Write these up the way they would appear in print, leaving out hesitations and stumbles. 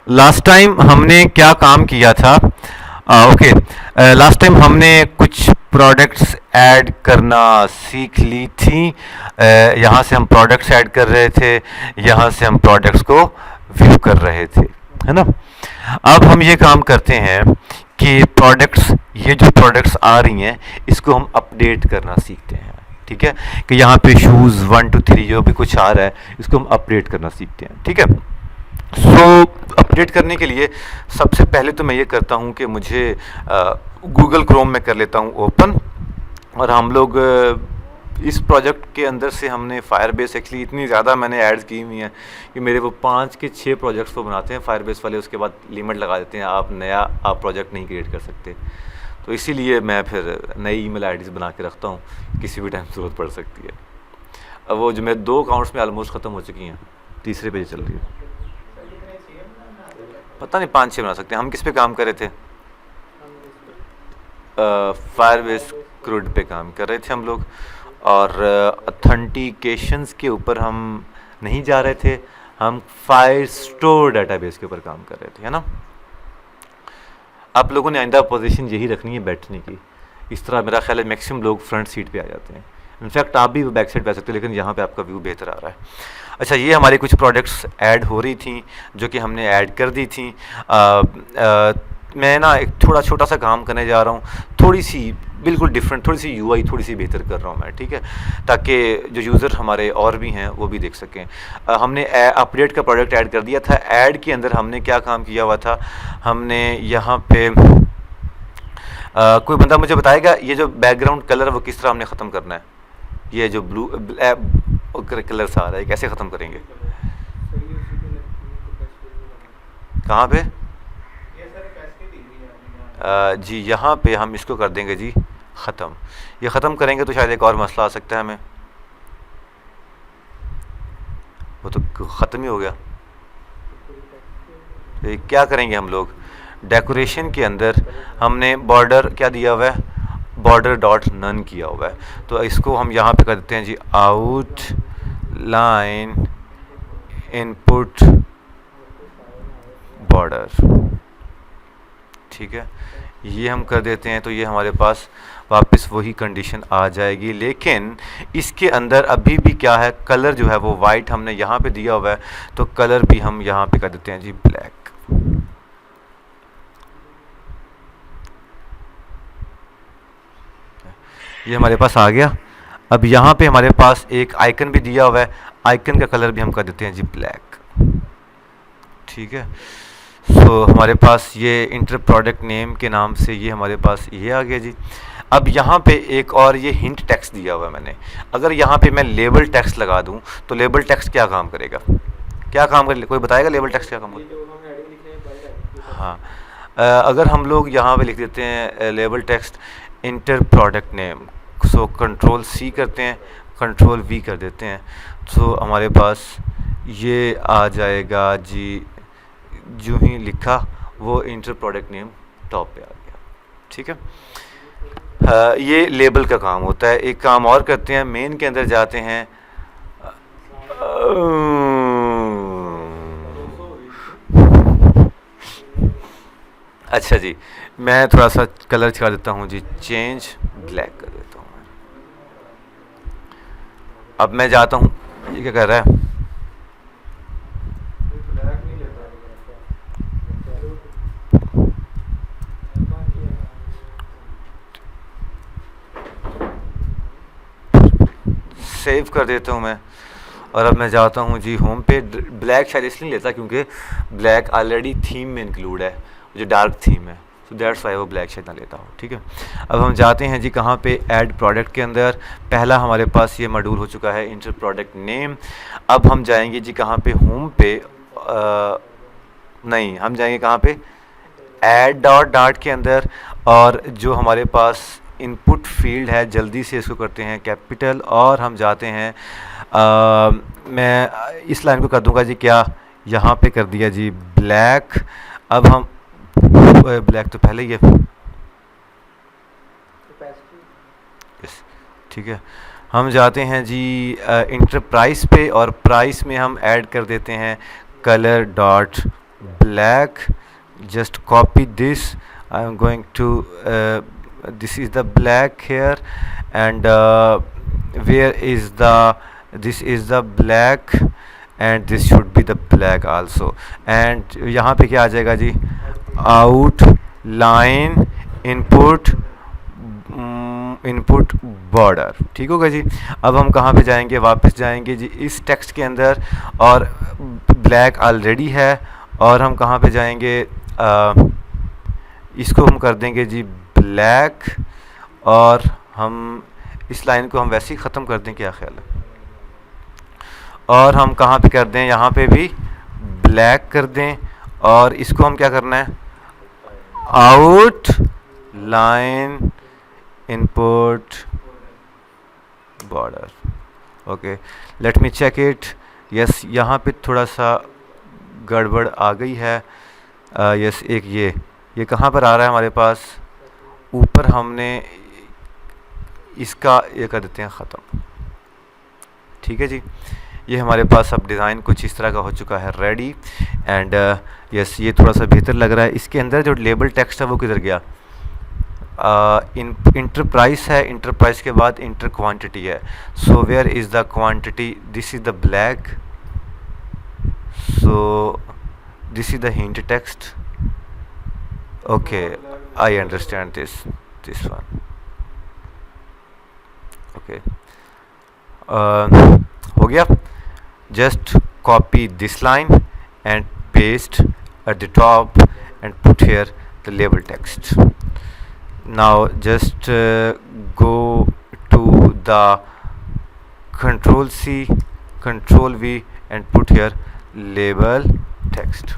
Last time हमने क्या काम किया था? ओके, लास्ट टाइम हमने कुछ प्रोडक्ट्स ऐड करना सीख ली थी। यहाँ से हम प्रोडक्ट्स ऐड कर रहे थे, यहाँ से हम प्रोडक्ट्स को व्यू कर रहे थे, है ना। अब हम ये काम करते हैं कि प्रोडक्ट्स, ये जो प्रोडक्ट्स आ रही हैं इसको हम अपडेट करना सीखते हैं। ठीक है, कि यहाँ पे शूज़ 1 2 3 जो भी कुछ आ रहा है इसको हम अपडेट करना सीखते हैं। ठीक है, सो अपडेट करने के लिए सबसे पहले तो मैं ये करता हूँ कि मुझे गूगल क्रोम में कर लेता हूँ ओपन। और हम लोग इस प्रोजेक्ट के अंदर से हमने फायरबेस एक्चुअली इतनी ज़्यादा मैंने ऐड्स की हुई हैं कि मेरे वो 5 के 6 प्रोजेक्ट्स वो बनाते हैं फायरबेस वाले, उसके बाद लिमिट लगा देते हैं आप नया प्रोजेक्ट नहीं क्रिएट कर सकते। तो इसीलिए मैं फिर नई ईमेल आईडीज़ बना के रखता हूँ, किसी भी टाइम ज़रूरत पड़ सकती है। अब वो जो मेरे 2 अकाउंट्स में ऑलमोस्ट ख़त्म हो चुकी हैं, तीसरे पे चल रही है। पता नहीं 5 6 बना सकते हैं। हम किस पे काम कर रहे थे? फायरबेस क्रूड पे काम कर रहे थे हम लोग, और ऑथेंटिकेशंस के ऊपर हम नहीं जा रहे थे, हम फायरस्टोर डेटाबेस के ऊपर काम कर रहे थे, है ना। आप लोगों ने आइंदा पोजीशन यही रखनी है बैठने की। इस तरह मेरा ख्याल है मैक्सिमम लोग फ्रंट सीट पे आ जाते हैं। इनफैक्ट आप भी बैक साइड पे आ सकते हो, लेकिन यहाँ पे आपका व्यू बेहतर आ रहा है। अच्छा, ये हमारी कुछ प्रोडक्ट्स ऐड हो रही थी जो कि हमने ऐड कर दी थी। मैं ना एक थोड़ा छोटा सा काम करने जा रहा हूँ, थोड़ी सी बिल्कुल डिफरेंट, थोड़ी सी यूआई थोड़ी सी बेहतर कर रहा हूँ मैं। ठीक है, ताकि जो यूज़र हमारे और भी हैं वो भी देख सकें। हमने अपडेट का प्रोडक्ट ऐड कर दिया था। ऐड के अंदर हमने क्या काम किया हुआ था, हमने यहाँ पे कोई बंदा मुझे बताएगा ये जो बैकग्राउंड कलर वो किस तरह हमने ख़त्म करना है? ये जो ब्लू कलर सा आ रहा है कैसे ख़त्म करेंगे? कहाँ पे? जी यहाँ पे हम इसको कर देंगे जी ख़त्म। ये ख़त्म करेंगे तो शायद एक और मसला आ सकता है हमें। वो तो ख़त्म ही हो गया। तो क्या करेंगे हम लोग? डेकोरेशन के अंदर हमने बॉर्डर क्या दिया हुआ है? बॉर्डर डॉट नन किया हुआ है। तो इसको हम यहाँ पे कर देते हैं जी आउट लाइन इनपुट बॉर्डर। ठीक है, ये हम कर देते हैं तो ये हमारे पास वापस वही कंडीशन आ जाएगी। लेकिन इसके अंदर अभी भी क्या है, कलर जो है वो वाइट हमने यहाँ पे दिया हुआ है, तो कलर भी हम यहाँ पे कर देते हैं जी ब्लैक। ये हमारे पास आ गया। अब यहाँ पे हमारे पास एक आइकन भी दिया हुआ है, आइकन का कलर भी हम कर देते हैं जी ब्लैक। ठीक है, सो हमारे पास ये इंटर प्रोडक्ट नेम के नाम से ये हमारे पास ये आ गया जी। अब यहाँ पे एक और ये हिंट टेक्स्ट दिया हुआ है मैंने। अगर यहाँ पे मैं लेबल टेक्स्ट लगा दूँ तो लेबल टेक्स्ट क्या काम करेगा? क्या काम करे, कोई बताएगा लेबल टेक्स्ट क्या काम करेगा? हाँ, अगर हम लोग यहाँ पे लिख देते हैं label text inter product name, so control C करते हैं, कंट्रोल V कर देते हैं, तो हमारे पास ये आ जाएगा जी। जो ही लिखा वो इंटर प्रोडक्ट नेम टॉप पे आ गया। ठीक है, ये लेबल का काम होता है। एक काम और करते हैं, मेन के अंदर जाते हैं। अच्छा जी, मैं थोड़ा सा कलर चला देता हूँ जी, चेंज ब्लैक कर देता हूँ मैं। अब मैं जाता हूँ, ये क्या कर रहा है? सेव कर देता हूँ मैं। और अब मैं जाता हूँ जी होम पे। ब्लैक शायद इसलिए लेता क्योंकि ब्लैक ऑलरेडी थीम में इंक्लूड है, जो डार्क थीम है, तो दैट्स वाई वो ब्लैक शायद ना लेता हूँ। ठीक है, अब हम जाते हैं जी कहाँ पे? ऐड प्रोडक्ट के अंदर। पहला हमारे पास ये मॉड्यूल हो चुका है इंटर प्रोडक्ट नेम। अब हम जाएंगे जी कहाँ पे? होम पे। नहीं, हम जाएंगे कहाँ पे? ऐड डॉट डॉट के अंदर। और जो हमारे पास इनपुट फील्ड है, जल्दी से इसको करते हैं कैपिटल, और हम जाते हैं मैं इस लाइन को कर दूंगा जी क्या, यहाँ पे कर दिया जी ब्लैक। अब हम ब्लैक तो पहले ही है, ठीक है। हम जाते हैं जी इंटर प्राइस पे, और प्राइस में हम ऐड कर देते हैं colour dot black. Just copy this. I am going to this is the black here, and where is the this is the black, and this should be the black also. And यहाँ पे क्या आ जाएगा जी, outline input input border. ठीक होगा जी। अब हम कहाँ पे जाएंगे, वापस जाएंगे जी इस टेक्स्ट के अंदर, और ब्लैक ऑलरेडी है, और हम कहाँ पे जाएंगे, इसको हम कर देंगे जी ब्लैक, और हम इस लाइन को हम वैसे ही ख़त्म कर दें, क्या ख्याल है। और हम कहाँ पे कर दें, यहाँ पे भी ब्लैक कर दें, और इसको हम क्या करना है, outline input border. Okay, let me check it. Yes, यहाँ पे थोड़ा सा गड़बड़ आ गई है। यस, एक ये कहाँ पर आ रहा है हमारे पास, ऊपर हमने इसका ये कर देते हैं ख़त्म। ठीक है जी, ये हमारे पास अब डिज़ाइन कुछ इस तरह का हो चुका है रेडी। एंड यस, ये थोड़ा सा बेहतर लग रहा है। इसके अंदर जो लेबल टेक्स्ट है वो किधर गया, इंटर प्राइस है, इंटर प्राइस के बाद इंटर क्वांटिटी है। So where is the quantity, this is the black, so this is the hint text. Okay, I understand this one. Okay, हो गया। Just copy this line and paste at the top and put here the label text. Now just go to the Control C, Control V and put here label text.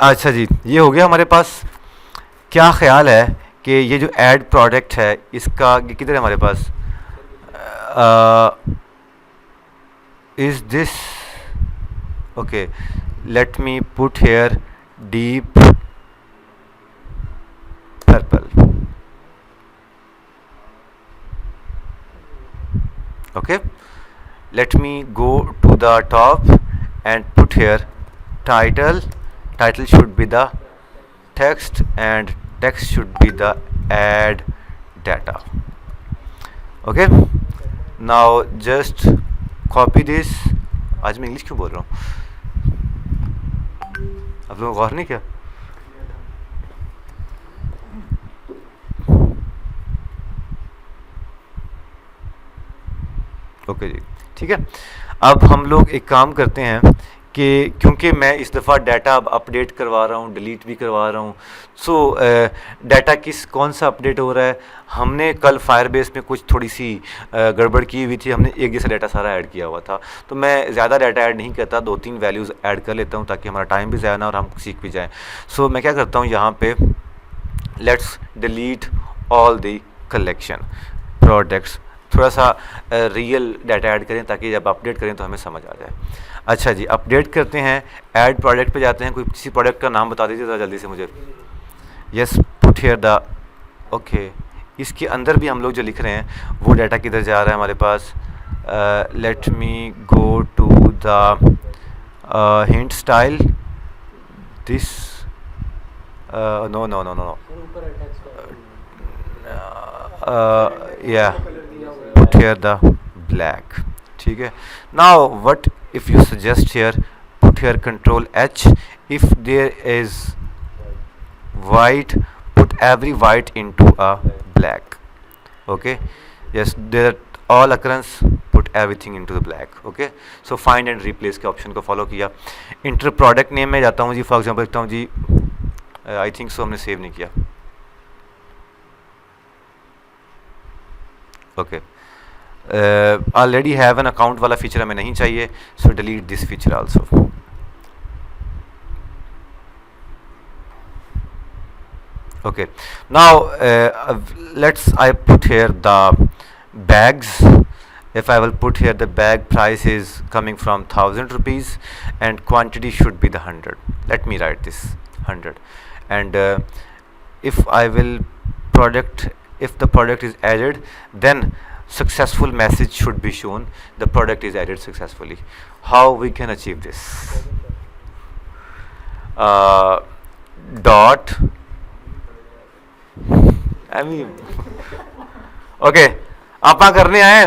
अच्छा जी, ये हो गया हमारे पास। क्या ख्याल है कि ये जो ऐड प्रोडक्ट है इसका किधर है हमारे पास, is this okay, let me put here deep purple. Okay, let me go to the top and put here title. Title should be the text and text should be the add data. Okay, now just copy this। आज मैं English क्यों बोल रहा हूँ, आप लोगों को गौर नहीं किया। ओके जी, ठीक है। अब हम लोग एक काम करते हैं कि क्योंकि मैं इस दफ़ा डाटा अब अपडेट करवा रहा हूँ, डिलीट भी करवा रहा हूँ, सो डाटा कौन सा अपडेट हो रहा है। हमने कल फायरबेस में कुछ थोड़ी सी गड़बड़ की हुई थी, हमने एक जैसा डाटा सारा ऐड किया हुआ था, तो मैं ज़्यादा डाटा ऐड नहीं करता, 2-3 वैल्यूज़ ऐड कर लेता हूँ ताकि हमारा टाइम भी ज़्यादा ना और हम सीख भी जाएँ। सो मैं क्या करता हूँ, यहाँ पे let's delete all the collection products, थोड़ा सा रियल डाटा ऐड करें ताकि जब अपडेट करें तो हमें समझ आ जाए। अच्छा जी, अपडेट करते हैं, ऐड प्रोडक्ट पे जाते हैं। कोई किसी प्रोडक्ट का नाम बता दीजिए ज़रा जल्दी से मुझे। Yes, put here the okay, इसके अंदर भी हम लोग जो लिख रहे हैं वो डाटा किधर जा रहा है हमारे पास। Let me go to the hint style, this no no no no या put here the black। ठीक है। Now what if you suggest here, put here Control H, if there is white, put every white into a black। okay, yes, there are all occurrence, put everything into the black। okay, so find and replace के option को follow किया। Inter product name में जाता हूँ जी, for example लिखता हूँ जी, I think so हमने save नहीं किया। Okay, already have an account वाला फीचर हमें नहीं चाहिए, so delete this feature also. okay, now let's I put here the bags if I will put here the bag price is coming from 1000 rupees and quantity should be the 100. Let me write this 100. And if I will product, if the product is added, then successful message should be shown, the product is added successfully. How we can achieve this? Dot I mean okay आप करने आए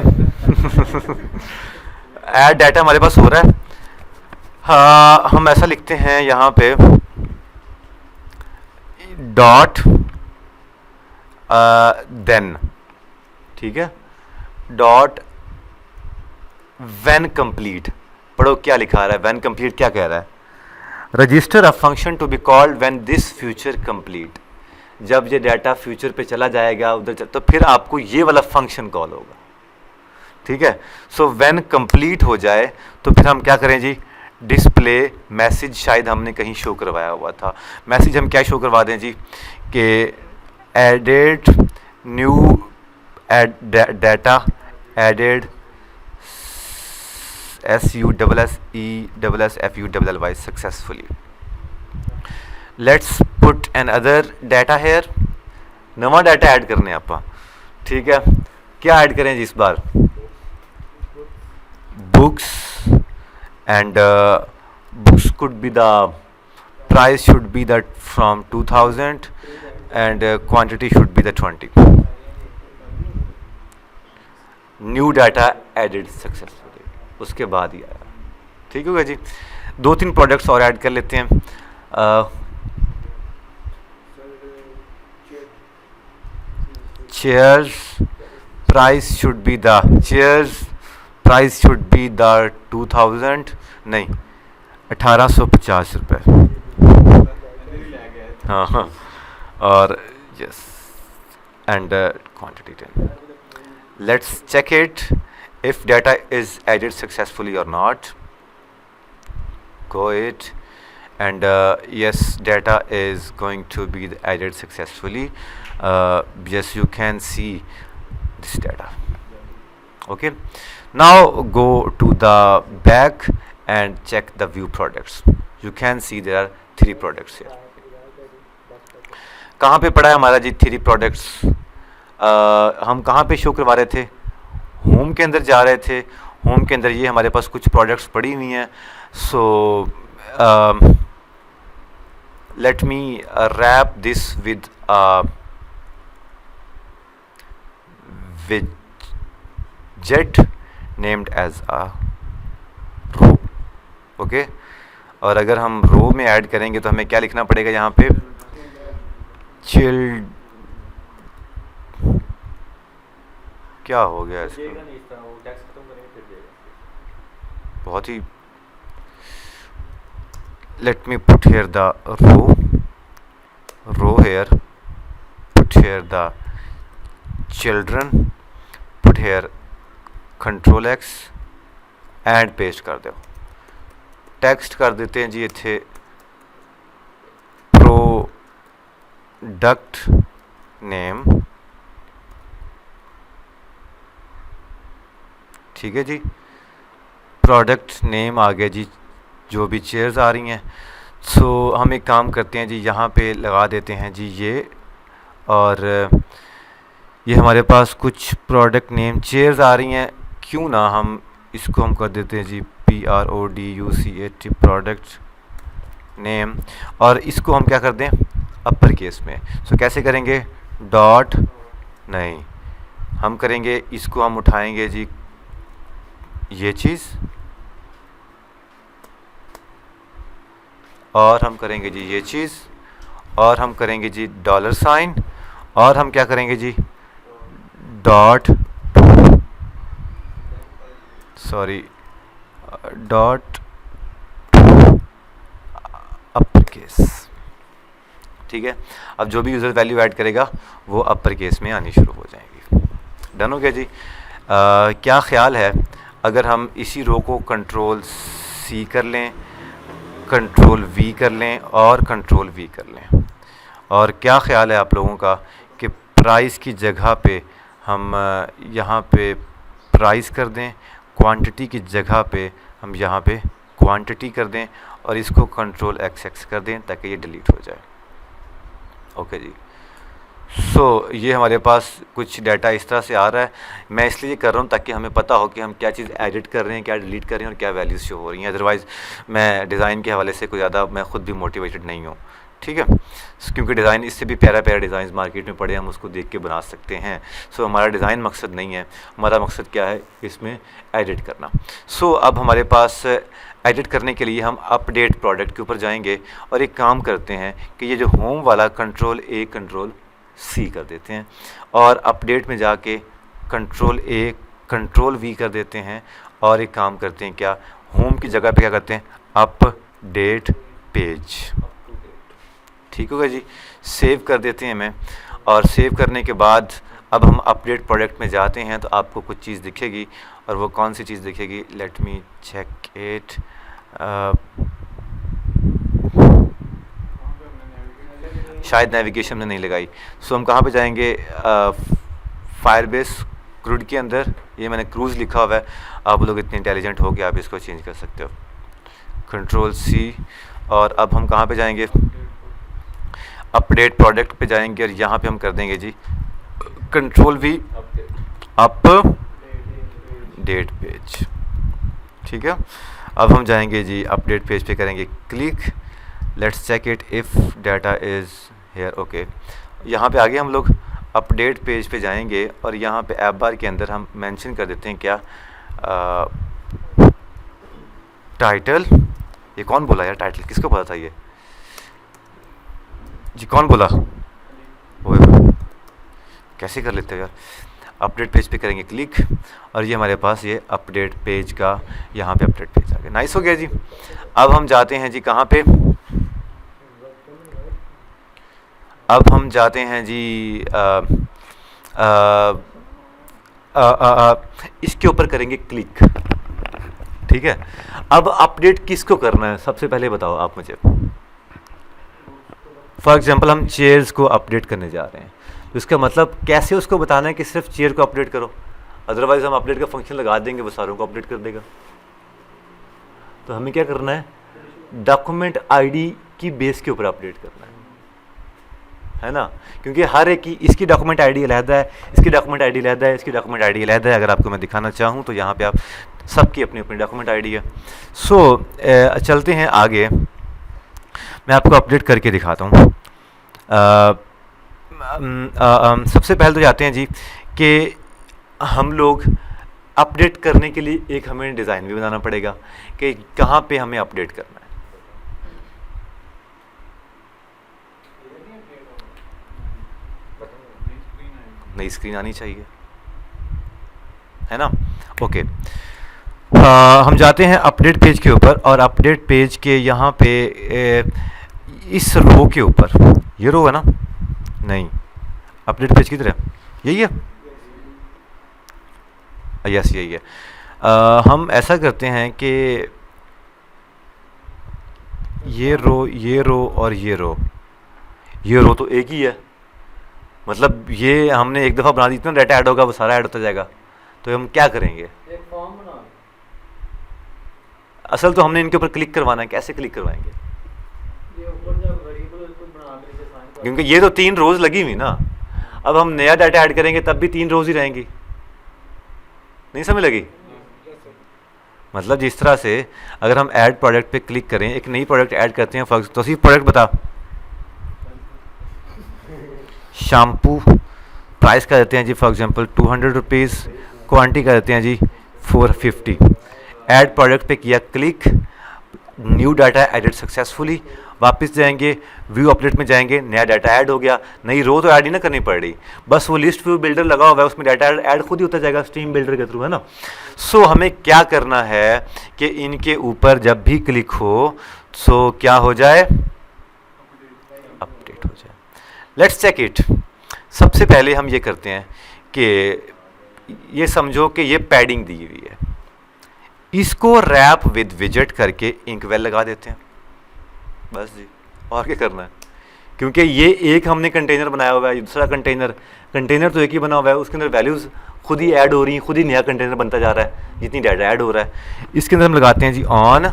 add data हमारे पास हो रहा है. हाँ, हम ऐसा लिखते हैं यहाँ पे डॉट देन, ठीक है, डॉट व्हेन कंप्लीट. पढ़ो क्या लिखा रहा है. व्हेन कंप्लीट क्या कह रहा है? Register a function to be called when this future complete. जब ये डाटा फ्यूचर पे चला जाएगा उधर, तो फिर आपको ये वाला फंक्शन कॉल होगा, ठीक है. सो व्हेन कंप्लीट हो जाए तो फिर हम क्या करें जी? डिस्प्ले मैसेज शायद हमने कहीं शो करवाया हुआ था. मैसेज हम क्या शो करवा दें जी? कि added new data added SUSSEFULLY successfully. Let's put another data here. नवा डाटा ऐड करने आप, ठीक है. क्या ऐड करें जी इस बार? Books. And books could be the price should be that from 2000 and quantity should be the 20. New data added successfully, उसके बाद ही आया. ठीक होगा जी. 2-3 प्रोडक्ट्स और ऐड कर लेते हैं. chairs price should be the 2000 नहीं 1850 रुपये. हाँ और yes and quantity 10. Let's check it if data is added successfully or not. Go it and yes, data is going to be added successfully. Yes, you can see this data. Okay, now go to the back and check the view products. You can see there are 3 products here. कहाँ पे पड़ा है हमारा जी 3 products? हम कहाँ पे show करवा रहे थे? होम के अंदर जा रहे थे. होम के अंदर ये हमारे पास कुछ प्रोडक्ट्स पड़ी हुई हैं. सो let me wrap this with a widget named as a row. Okay, और अगर हम रो में ऐड करेंगे तो हमें क्या लिखना पड़ेगा यहाँ पे? चिल्ड. क्या हो गया इसको? बहुत ही. Let me put here the row here, put here the children, put here Control X and paste कर दो. टेक्स्ट कर देते हैं जी इत्थे प्रोडक्ट नेम. ठीक है जी, प्रोडक्ट नेम आ गया जी. जो भी चेयर्स आ रही हैं, सो हम एक काम करते हैं जी, यहाँ पे लगा देते हैं जी ये. और ये हमारे पास कुछ प्रोडक्ट नेम चेयर्स आ रही हैं. क्यों ना हम इसको हम कर देते हैं जी PRODUCT प्रोडक्ट नेम, और इसको हम क्या कर दें? अपर केस में. सो कैसे करेंगे? डॉट नहीं, हम करेंगे इसको, हम उठाएंगे जी ये चीज़, और हम करेंगे जी ये चीज़, और हम करेंगे जी $, और हम क्या करेंगे जी? Dot upper case. ठीक है, अब जो भी यूज़र वैल्यू ऐड करेगा वो अपर केस में आनी शुरू हो जाएंगी. डन हो गया जी. क्या ख्याल है अगर हम इसी रो को Ctrl+C कर लें, Ctrl+V कर लें और Ctrl+V कर लें? और क्या ख्याल है आप लोगों का कि प्राइस की जगह पे हम यहाँ पे प्राइस कर दें, क्वांटिटी की जगह पे हम यहाँ पे क्वांटिटी कर दें और इसको कंट्रोल एक्स कर दें ताकि ये डिलीट हो जाए। ओके जी। सो ये हमारे पास कुछ डाटा इस तरह से आ रहा है। मैं इसलिए कर रहा हूँ ताकि हमें पता हो कि हम क्या चीज़ एडिट कर रहे हैं, क्या डिलीट कर रहे हैं और क्या वैल्यूज़ शो हो रही हैं। अदरवाइज़ मैं डिज़ाइन के हवाले से कोई ज़्यादा मैं ख़ुद भी मोटिवेटेड नहीं हूँ, ठीक है, क्योंकि डिज़ाइन इससे भी प्यारा प्यारा डिज़ाइन मार्केट में पड़े, हम उसको देख के बना सकते हैं। सो हमारा डिज़ाइन मकसद नहीं है, हमारा मकसद क्या है, इसमें एडिट करना। सो अब हमारे पास एडिट करने के लिए हम अपडेट प्रोडक्ट के ऊपर जाएंगे और एक काम करते हैं कि ये जो होम वाला कंट्रोल ए कंट्रोल सी कर देते हैं और अपडेट में जाके कंट्रोल ए कंट्रोल वी कर देते हैं और एक काम करते हैं, क्या होम की जगह पे क्या करते हैं, अपडेट पेज। ठीक होगा जी। सेव कर देते हैं मैं, और सेव करने के बाद अब हम अपडेट प्रोडक्ट में जाते हैं तो आपको कुछ चीज़ दिखेगी, और वो कौन सी चीज़ दिखेगी, लेट मी चेक इट। शायद नेविगेशन में नहीं लगाई। सो हम कहाँ पे जाएंगे, फायरबेस क्रूड के अंदर। ये मैंने क्रूज़ लिखा हुआ है, आप लोग इतने इंटेलिजेंट हो कि आप इसको चेंज कर सकते हो, कंट्रोल सी। और अब हम कहाँ पे जाएंगे, अपडेट प्रोडक्ट पे जाएंगे और यहाँ पे हम कर देंगे जी कंट्रोल वी, अपडेट पेज। ठीक है, अब हम जाएंगे जी अपडेट पेज पे, करेंगे click, let's check it if data is here. Okay, यहाँ पे आगे हम लोग अपडेट पेज पे जाएंगे और यहाँ पे ऐप बार के अंदर हम मेंशन कर देते हैं क्या, टाइटल। ये कौन बोला यार, टाइटल किसको पता था ये जी, कौन बोला, ओए कैसे कर लेते हो यार। अपडेट पेज पे करेंगे क्लिक और ये हमारे पास ये अपडेट पेज का यहाँ पे अपडेट पेज आ गया। नाइस हो गया जी। अब हम जाते हैं जी कहाँ पे, अब हम जाते हैं जी इसके ऊपर करेंगे क्लिक। ठीक है, अब अपडेट किसको करना है सबसे पहले बताओ आप मुझे। फॉर एग्जांपल हम चेयर्स को अपडेट करने जा रहे हैं, तो इसका मतलब कैसे उसको बताना है कि सिर्फ चेयर को अपडेट करो, अदरवाइज हम अपडेट का फंक्शन लगा देंगे वो सारों को अपडेट कर देगा। तो हमें क्या करना है, डॉक्यूमेंट आईडी की बेस के ऊपर अपडेट करना है ना, क्योंकि हर एक की इसकी डॉक्यूमेंट आईडी अलहदा है, इसकी डॉक्यूमेंट आईडी अलहदा है, इसकी डॉक्यूमेंट आईडी अलहदा है। अगर आपको मैं दिखाना चाहूँ तो यहाँ पे आप सबकी अपनी अपनी डॉक्यूमेंट आईडी है। सो चलते हैं आगे, मैं आपको अपडेट करके दिखाता हूँ। सबसे पहले तो जाते हैं जी कि हम लोग अपडेट करने के लिए एक हमें डिज़ाइन भी बनाना पड़ेगा कि कहाँ पे हमें अपडेट करना है। नई स्क्रीन आनी चाहिए, है ना। ओके, हम जाते हैं अपडेट पेज के ऊपर और अपडेट पेज के यहाँ पे इस रो के ऊपर, ये रो है ना, नहीं अपडेट पेज की तरह यही है, यस यही है। हम ऐसा करते हैं कि ये रो और ये रो तो एक ही है, मतलब ये हमने एक दफ़ा बना दी, इतना डाटा ऐड होगा वो सारा ऐड होता जाएगा। तो हम क्या करेंगे, एक फॉर्म बना, असल तो हमने इनके ऊपर क्लिक करवाना है। कैसे क्लिक करवाएंगे, ये ऊपर जब वेरिएबल इसको बना के इसे साइन कर, क्योंकि ये तो 3 रोज़ लगी हुई ना। अब हम नया डाटा ऐड करेंगे तब भी 3 रोज़ ही रहेंगी, नहीं समझ लगी। मतलब जिस तरह से अगर हम ऐड प्रोडक्ट पे क्लिक करें, एक नई प्रोडक्ट ऐड करते हैं, तो सिर्फ प्रोडक्ट बता, शैम्पू, प्राइस का देते हैं जी फॉर एग्जांपल 200 रुपीज़, क्वांटिटी का देते हैं जी 450। ऐड प्रोडक्ट पे किया click, new data edit successfully, वापस जाएंगे व्यू अपडेट में जाएंगे, नया डाटा ऐड हो गया। नई रो तो ऐड ही ना करनी पड़ रही, बस वो लिस्ट व्यू बिल्डर लगा हुआ है उसमें डाटा ऐड खुद ही होता जाएगा स्ट्रीम बिल्डर के थ्रू, है ना। सो हमें क्या करना है कि इनके ऊपर जब भी क्लिक हो सो क्या हो जाए, अपडेट हो जाए। Let's check it. सबसे पहले हम ये करते हैं कि ये समझो कि ये पैडिंग दी हुई है, इसको रैप विद विजेट करके इंकवेल लगा देते हैं, बस जी, और क्या करना है। क्योंकि ये एक हमने कंटेनर बनाया हुआ है, दूसरा कंटेनर तो एक ही बना हुआ है, उसके अंदर वैल्यूज़ खुद ही ऐड हो रही हैं, खुद ही नया कंटेनर बनता जा रहा है जितनी डाटा ऐड हो रहा है। इसके अंदर हम लगाते हैं जी ऑन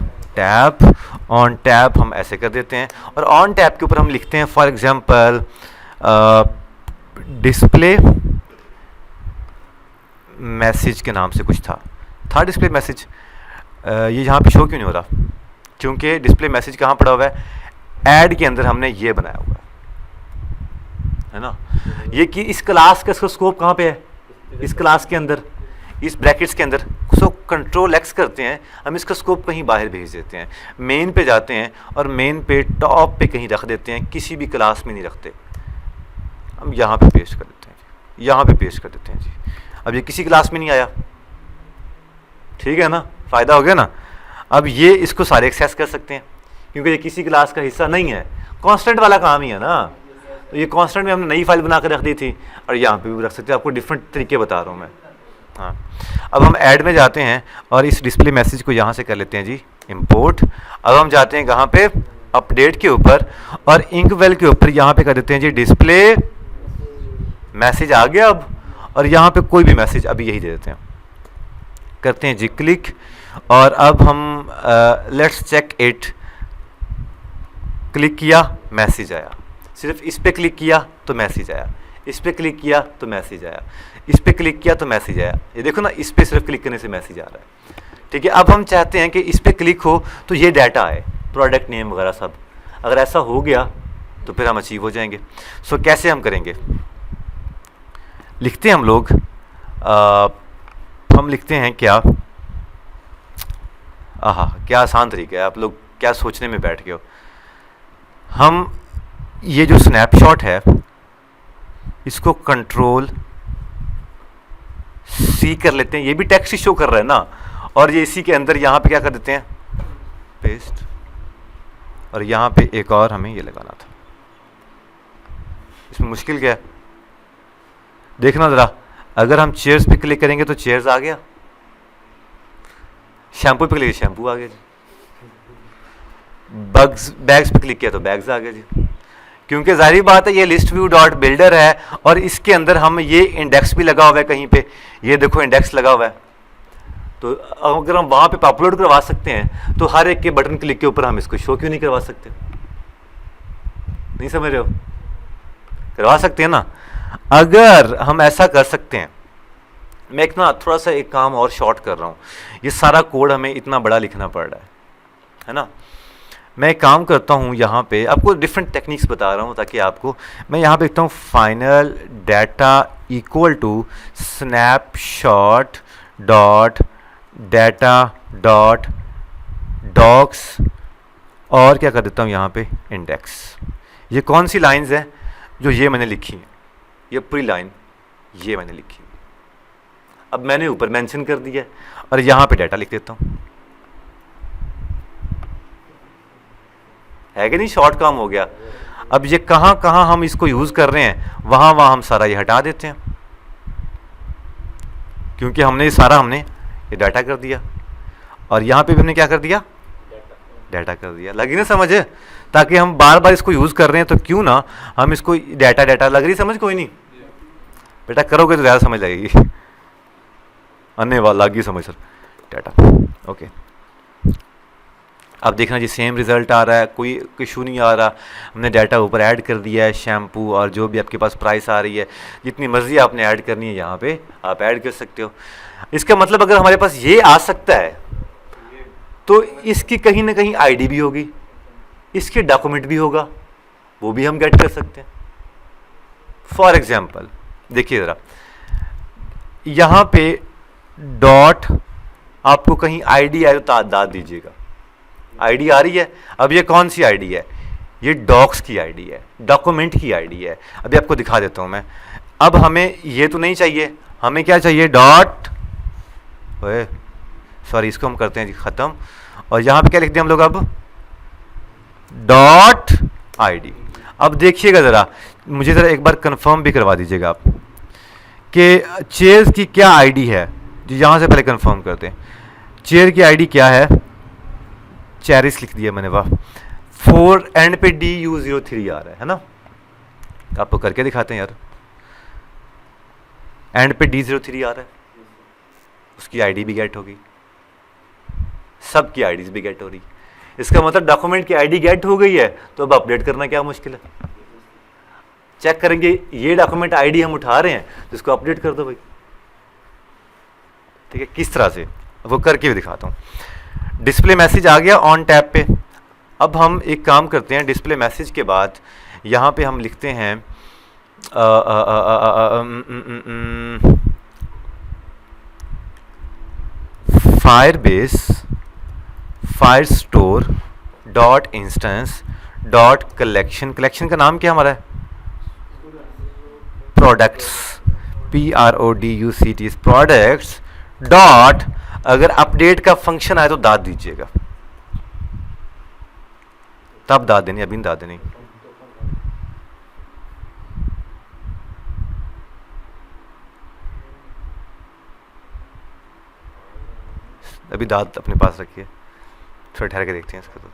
टैब हम ऐसे कर देते हैं, और ऑन टैब के ऊपर हम लिखते हैं फॉर एग्जांपल डिस्प्ले मैसेज के नाम से कुछ था डिस्प्ले मैसेज। ये यहाँ पे शो क्यों नहीं हो रहा? क्योंकि डिस्प्ले मैसेज कहाँ पड़ा हुआ है? ऐड के अंदर हमने ये बनाया हुआ है ना। ये कि इस क्लास का स्कोप कहाँ पे है? इस क्लास के अंदर, इस ब्रैकेट्स के अंदर। सो कंट्रोल एक्स करते हैं, हम इसका स्कोप कहीं बाहर भेज देते हैं, मेन पे जाते हैं और मेन पे टॉप पे कहीं रख देते हैं, किसी भी क्लास में नहीं रखते। हम यहाँ पे पेस्ट कर देते हैं, यहाँ पे पेस्ट कर देते हैं जी। अब ये किसी क्लास में नहीं आया, ठीक है ना, फ़ायदा हो गया ना। अब ये इसको सारे एक्सेस कर सकते हैं क्योंकि ये किसी क्लास का हिस्सा नहीं है, कांस्टेंट वाला काम ही है ना। तो ये कांस्टेंट में हमने नई फाइल बना कर रख दी थी, और यहाँ पे भी रख सकते हैं। आपको डिफरेंट तरीके बता रहा हूँ मैं। हाँ, अब हम ऐड में जाते हैं और इस डिस्प्ले मैसेज को यहाँ से कर लेते हैं जी इंपोर्ट। अब हम जाते हैं कहाँ पे? अपडेट के ऊपर, और इंकवेल के ऊपर यहाँ पे कर देते हैं जी डिस्प्ले मैसेज आ गया अब, और यहाँ पे कोई भी मैसेज अभी यही दे देते हैं, करते हैं जी क्लिक। और अब हम लेट्स चेक इट, क्लिक किया मैसेज आया, सिर्फ इस पे क्लिक किया तो मैसेज आया, इस पे क्लिक किया तो मैसेज आया, इस पे क्लिक किया तो मैसेज आया। ये देखो ना, इस पे सिर्फ क्लिक करने से मैसेज आ रहा है, ठीक है। अब हम चाहते हैं कि इस पे क्लिक हो तो ये डाटा आए, प्रोडक्ट नेम वगैरह सब। अगर ऐसा हो गया तो फिर हम अचीव हो जाएंगे। सो कैसे हम करेंगे? लिखते हैं हम लोग, हम लिखते हैं क्या, क्या आसान तरीका है, आप लोग क्या सोचने में बैठ गए हो। हम ये जो स्नैपशॉट है इसको कंट्रोल सी कर लेते हैं, ये भी टेक्स्ट ही शो कर रहा है ना, और ये इसी के अंदर यहाँ पे क्या कर देते हैं पेस्ट, और यहाँ पे एक और हमें ये लगाना था। इसमें मुश्किल क्या है देखना ज़रा। अगर हम चेयर्स पे क्लिक करेंगे तो चेयर्स आ गया, शैम्पू पे क्लिक शैम्पू आ गया जी, बैग्स पे क्लिक किया तो बैग्स आ गया जी। क्योंकि जाहिर बात है ये लिस्ट व्यू डॉट बिल्डर है, और इसके अंदर हम ये इंडेक्स भी लगा हुआ है कहीं पे, ये देखो इंडेक्स लगा हुआ है। तो अगर हम वहाँ पे अपलोड करवा सकते हैं तो हर एक के बटन क्लिक के ऊपर हम इसको शो क्यों नहीं करवा सकते? नहीं समझ रहे हो? करवा सकते हैं ना। अगर हम ऐसा कर सकते हैं, मैं एक ना थोड़ा सा एक काम और शॉर्ट कर रहा हूँ, ये सारा कोड हमें इतना बड़ा लिखना पड़ रहा है ना। मैं एक काम करता हूँ, यहाँ पे आपको डिफरेंट टेक्निक्स बता रहा हूँ ताकि आपको, मैं यहाँ पे लिखता हूँ final data equal to snapshot dot data dot docs, और क्या कर देता हूँ यहाँ पे इंडेक्स। ये कौन सी लाइंस हैं जो ये मैंने लिखी हैं? ये पूरी लाइन ये मैंने लिखी है। अब मैंने ऊपर मेंशन कर दिया और यहाँ पे डाटा लिख देता हूँ, है कि नहीं? शॉर्ट काम हो गया। अब ये कहाँ कहाँ हम इसको यूज़ कर रहे हैं, वहाँ वहाँ हम सारा ये हटा देते हैं, क्योंकि हमने ये सारा ये डाटा कर दिया, और यहाँ पे भी हमने क्या कर दिया? डाटा कर दिया। लगी ना समझ? ताकि हम बार बार इसको यूज़ कर रहे हैं तो क्यों ना हम इसको डाटा लग रही समझ? कोई नहीं बेटा, करोगे तो ज़्यादा समझ लगेगी। अन्य वाला लगी समझ सर डाटा। ओके, अब देखना जी सेम रिज़ल्ट आ रहा है, कोई इशू नहीं आ रहा। हमने डाटा ऊपर ऐड कर दिया है, शैम्पू और जो भी आपके पास प्राइस आ रही है, जितनी मर्ज़ी आपने ऐड करनी है यहाँ पे आप ऐड कर सकते हो। इसका मतलब अगर हमारे पास ये आ सकता है तो इसकी कहीं ना कहीं आईडी भी होगी, इसके डॉक्यूमेंट भी होगा, वो भी हम गेट कर सकते हैं। फॉर एग्जाम्पल देखिए ज़रा, यहाँ पे डॉट आपको कहीं आईडी आए तो दाद दीजिएगा। आईडी आ रही है। अब ये कौन सी आईडी है? ये डॉक्स की आईडी है, डॉक्यूमेंट की आईडी है। अभी आपको दिखा देता हूँ मैं। अब हमें ये तो नहीं चाहिए, हमें क्या चाहिए? डॉट, सॉरी इसको हम करते हैं जी ख़त्म, और यहाँ पे क्या लिख दिया हम लोग? अब डॉट आईडी। अब देखिएगा ज़रा, मुझे ज़रा एक बार कंफर्म भी करवा दीजिएगा आप कि चेयर्स की क्या आईडी है। जो यहाँ से पहले कंफर्म करते हैं, चेयर की आईडी क्या है? चेरिस लिख दिया मैंने, वाह। 4 एंड पे DU03 आ रहा है ना। आपको करके दिखाते हैं यार। एंड पे D03 आ रहा है, उसकी आईडी भी गेट होगी, सब की आईडीज भी गेट हो रही। इसका मतलब डॉक्यूमेंट की आईडी गेट हो गई है, तो अब अपडेट करना क्या मुश्किल है। चेक करेंगे ये डॉक्यूमेंट आईडी हम उठा रहे हैं तो इसको अपडेट कर दो भाई। ठीक है, किस तरह से वो करके भी दिखाता हूँ। डिस्प्ले मैसेज आ गया ऑन टैब पे। अब हम एक काम करते हैं, डिस्प्ले मैसेज के बाद यहाँ पे हम लिखते हैं Firebase Firestore dot instance dot collection. Collection का नाम क्या हमारा है, प्रोडक्ट्स, PRODUCT प्रोडक्ट्स डॉट, अगर अपडेट का फंक्शन आए तो दाद दीजिएगा, तब दाद देनी, अभी नहीं दाद देनी। अभी दाद अपने पास रखिए, थोड़ा ठहर के देखते हैं इसको। तो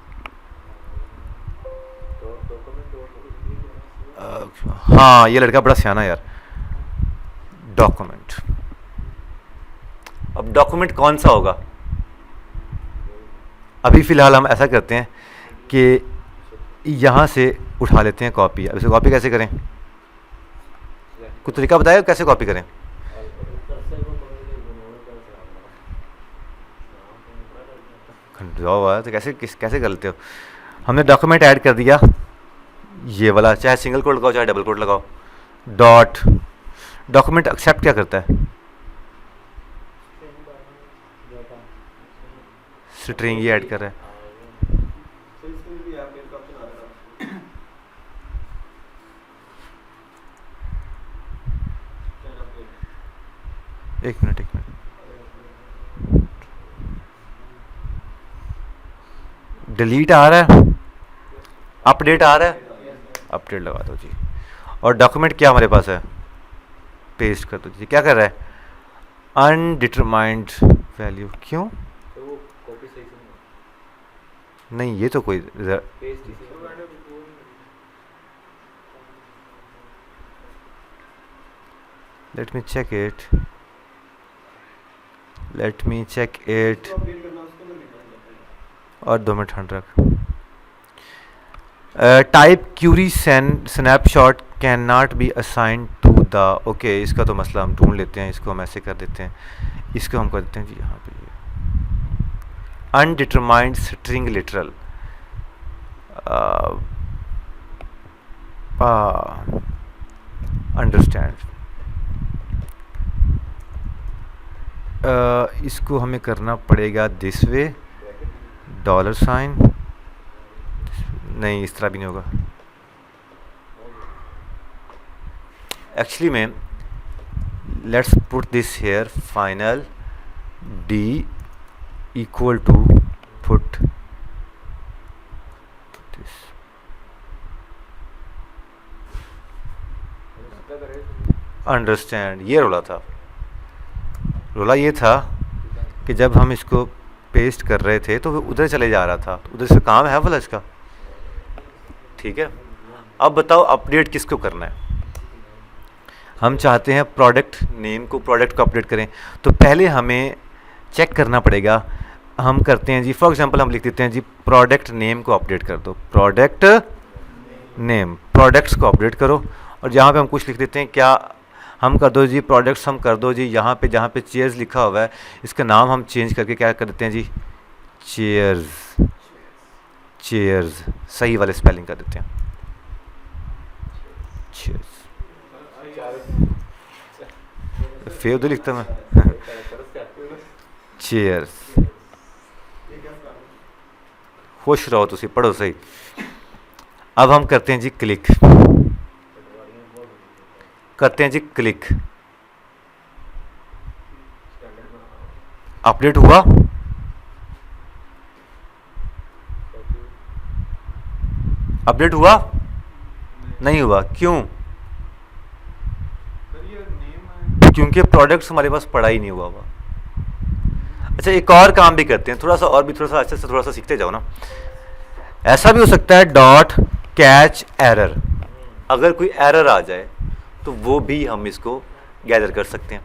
हाँ, ये लड़का बड़ा सियाना यार। डॉक्यूमेंट, अब डॉक्यूमेंट कौन सा होगा, अभी फ़िलहाल हम ऐसा करते हैं कि यहाँ से उठा लेते हैं कॉपी। अब इसे कॉपी कैसे करें, कुछ तरीका बताया कैसे कॉपी करें। हुआ है तो कैसे कर लेते हो। हमने डॉक्यूमेंट ऐड कर दिया, ये वाला, चाहे सिंगल कोट लगाओ चाहे डबल कोट लगाओ, डॉट। डॉक्यूमेंट एक्सेप्ट क्या करता है, स्ट्रिंग ये ऐड कर रहा है। एक मिनट डिलीट आ रहा है, अपडेट आ रहा है, अपडेट लगा दो जी। और डॉक्यूमेंट क्या हमारे पास है, पेस्ट कर दो जी। क्या कर रहा है, अनडिटरमाइंड वैल्यू, क्यों नहीं, ये तो कोई लेट मी चेक इट, और 2 मिनट ठंड रख। Type query snapshot can not be assign to the, okay, इसका तो मसला हम ढूंढ लेते हैं, इसको हम ऐसे कर देते हैं, इसको हम कर देते हैं जी यहाँ पे अनडिटरमाइंड स्ट्रिंग लिटरल, अंडरस्टैंड। इसको हमें करना पड़ेगा दिस वे, $, नहीं इस तरह भी नहीं होगा। एक्चुअली में let's put this here, final D equal to put this. Understand, ये रोला था। रोला ये था कि जब हम इसको पेस्ट कर रहे थे तो वो उधर चले जा रहा था, तो उधर से काम है वाला इसका। ठीक है, अब बताओ अपडेट किसको करना है। हम चाहते हैं प्रोडक्ट नेम को, प्रोडक्ट को अपडेट करें, तो पहले हमें चेक करना पड़ेगा। हम करते हैं जी, फॉर एग्जांपल हम लिख देते हैं जी प्रोडक्ट नेम को अपडेट कर दो, प्रोडक्ट नेम, प्रोडक्ट्स को अपडेट करो। और जहाँ पे हम कुछ लिख देते हैं, क्या हम कर दो जी प्रोडक्ट्स, हम कर दो जी यहाँ पे जहाँ पे चेयर्स लिखा हुआ है इसका नाम हम चेंज करके क्या कर देते हैं जी, चेयर्स, सही वाले स्पेलिंग कर देते हैं, चेयर्स। फेव तो लिखता मैं चेयर्स। खुश रहो, तुसी पढ़ो सही। अब हम करते हैं जी क्लिक, करते हैं जी क्लिक, अपडेट हुआ, अपडेट हुआ नहीं हुआ, क्यों, क्योंकि प्रोडक्ट्स हमारे पास पड़ा ही नहीं हुआ। अच्छा, एक और काम भी करते हैं, थोड़ा सा और भी, थोड़ा सा अच्छे से थोड़ा सा सीखते जाओ ना। ऐसा भी हो सकता है डॉट कैच एरर, अगर कोई एरर आ जाए तो वो भी हम इसको गैदर कर सकते हैं।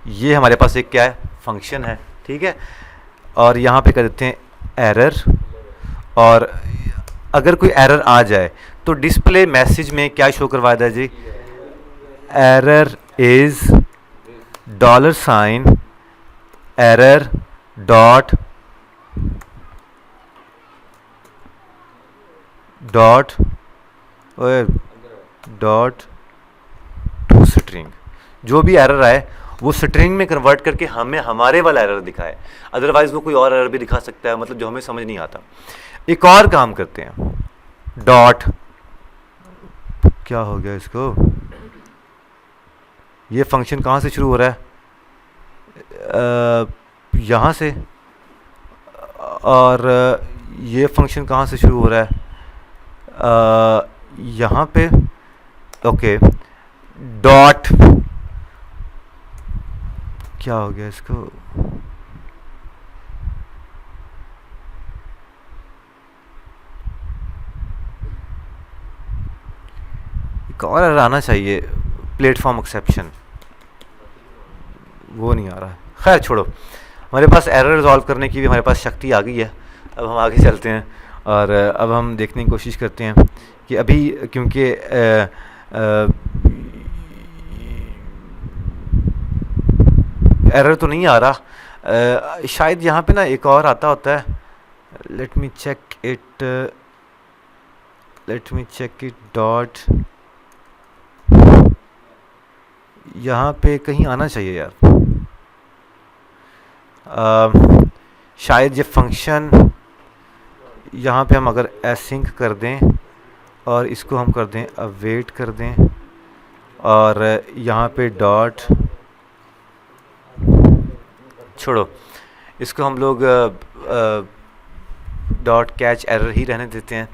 ये हमारे पास एक क्या है, फंक्शन है, ठीक है। और यहाँ पे कर देते हैं एरर, और अगर कोई एरर आ जाए तो डिस्प्ले मैसेज में क्या शो करवा दें जी, error is $, error dot to string. जो भी एरर आए वो स्ट्रिंग में कन्वर्ट करके हमें हमारे वाला एरर दिखाए, अदरवाइज वो कोई और एरर भी दिखा सकता है, मतलब जो हमें समझ नहीं आता। एक और काम करते हैं, डॉट, क्या हो गया इसको, ये फंक्शन कहाँ से शुरू हो रहा है, यहाँ से, और ये फंक्शन कहाँ से शुरू हो रहा है, यहाँ पे, ओके, डॉट, क्या हो गया इसको, एक और एरर आना चाहिए, प्लेटफॉर्म एक्सेप्शन, वो नहीं आ रहा है। खैर छोड़ो, हमारे पास एरर रिजॉल्व करने की भी हमारे पास शक्ति आ गई है। अब हम आगे चलते हैं और अब हम देखने की कोशिश करते हैं कि अभी, क्योंकि एरर तो नहीं आ रहा, शायद यहाँ पे ना एक और आता होता है, let me check it dot, यहाँ पे कहीं आना चाहिए यार, शायद ये फंक्शन यहाँ पे हम अगर एसिंक कर दें और इसको हम कर दें अवेट कर दें, और यहाँ पे डॉट, छोड़ो इसको हम लोग डॉट कैच एरर ही रहने देते हैं।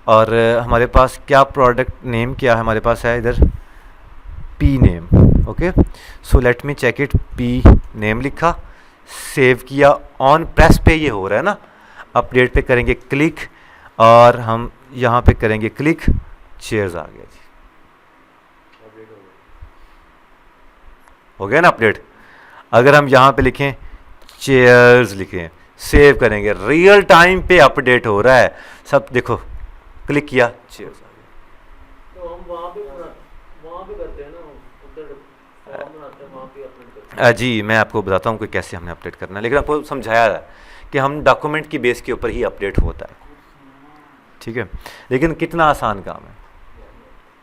और हमारे पास क्या प्रोडक्ट नेम क्या है, हमारे पास है इधर P name, okay. So let me check it, P name लिखा, सेव किया, ऑन प्रेस पे ये हो रहा है ना, अपडेट पे करेंगे क्लिक, और हम यहाँ पे करेंगे क्लिक, चेयर्स आ गया जी, हो गया ना अपडेट। अगर हम यहाँ पे लिखें चेयर्स, लिखें, सेव करेंगे, रियल टाइम पे अपडेट हो रहा है सब, देखो क्लिक किया, चेयर्स आ गया। तो हम वहाँ पे करते हैं ना, उधर फॉर्म बनाते हैं, वहाँ पे अपलोड करते हैं। जी मैं आपको बताता हूँ कि कैसे हमने अपडेट करना है, लेकिन आपको समझाया है कि हम डॉक्यूमेंट की बेस के ऊपर ही अपडेट होता है, ठीक है। लेकिन कितना आसान काम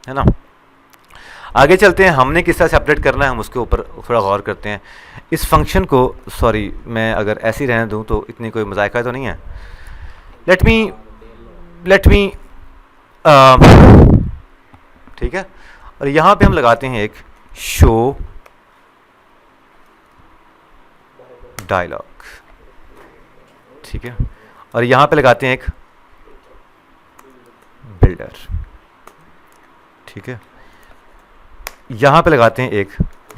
है ना। आगे चलते हैं, हमने किस तरह से अपडेट करना है हम उसके ऊपर थोड़ा गौर करते हैं। इस फंक्शन को, सॉरी मैं अगर ऐसे ही रहने दूँ तो इतनी कोई मजायका तो नहीं है, लेट मी ठीक है। और यहाँ पे हम लगाते हैं एक शो डायलॉग, ठीक है। और यहाँ पे लगाते हैं एक बिल्डर, ठीक है। यहाँ पे लगाते हैं एक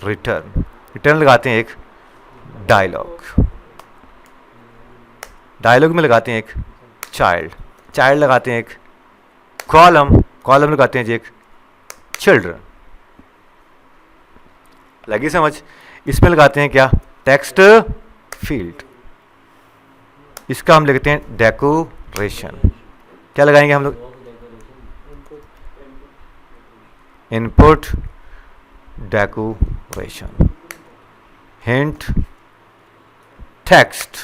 रिटर्न लगाते हैं एक डायलॉग में लगाते हैं एक चाइल्ड लगाते हैं एक कॉलम लगाते हैं जी एक चिल्ड्रन, लगी समझ। इसमें लगाते हैं क्या, टेक्स्ट फील्ड, इसका हम लिखते हैं डेकोरेशन, क्या लगाएंगे हम लोग, input decoration, hint text,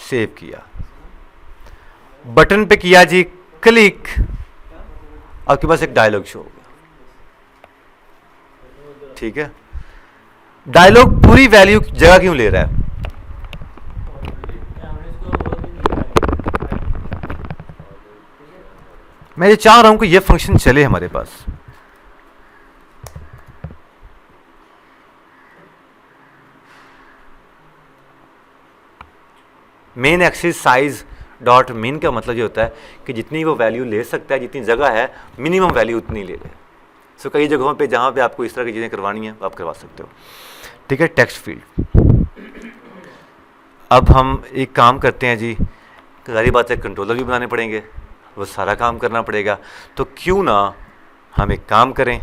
save किया, बटन पे किया जी क्लिक, आपके पास एक डायलॉग शो हो गया, ठीक है। डायलॉग पूरी वैल्यू जगह क्यों ले रहा है, मैं ये चाह रहा हूं कि ये फंक्शन चले हमारे पास। Main axis size dot mean का मतलब ये होता है कि जितनी वो वैल्यू ले सकता है, जितनी जगह है मिनिमम वैल्यू उतनी ले ले। सो कई जगहों पे जहाँ पे आपको इस तरह की चीज़ें करवानी है आप करवा सकते हो, ठीक है। टेक्स्ट फील्ड, अब हम एक काम करते हैं जी, जारी बात है कंट्रोलर भी बनाने पड़ेंगे, वो सारा काम करना पड़ेगा। तो क्यों ना हम एक काम करें,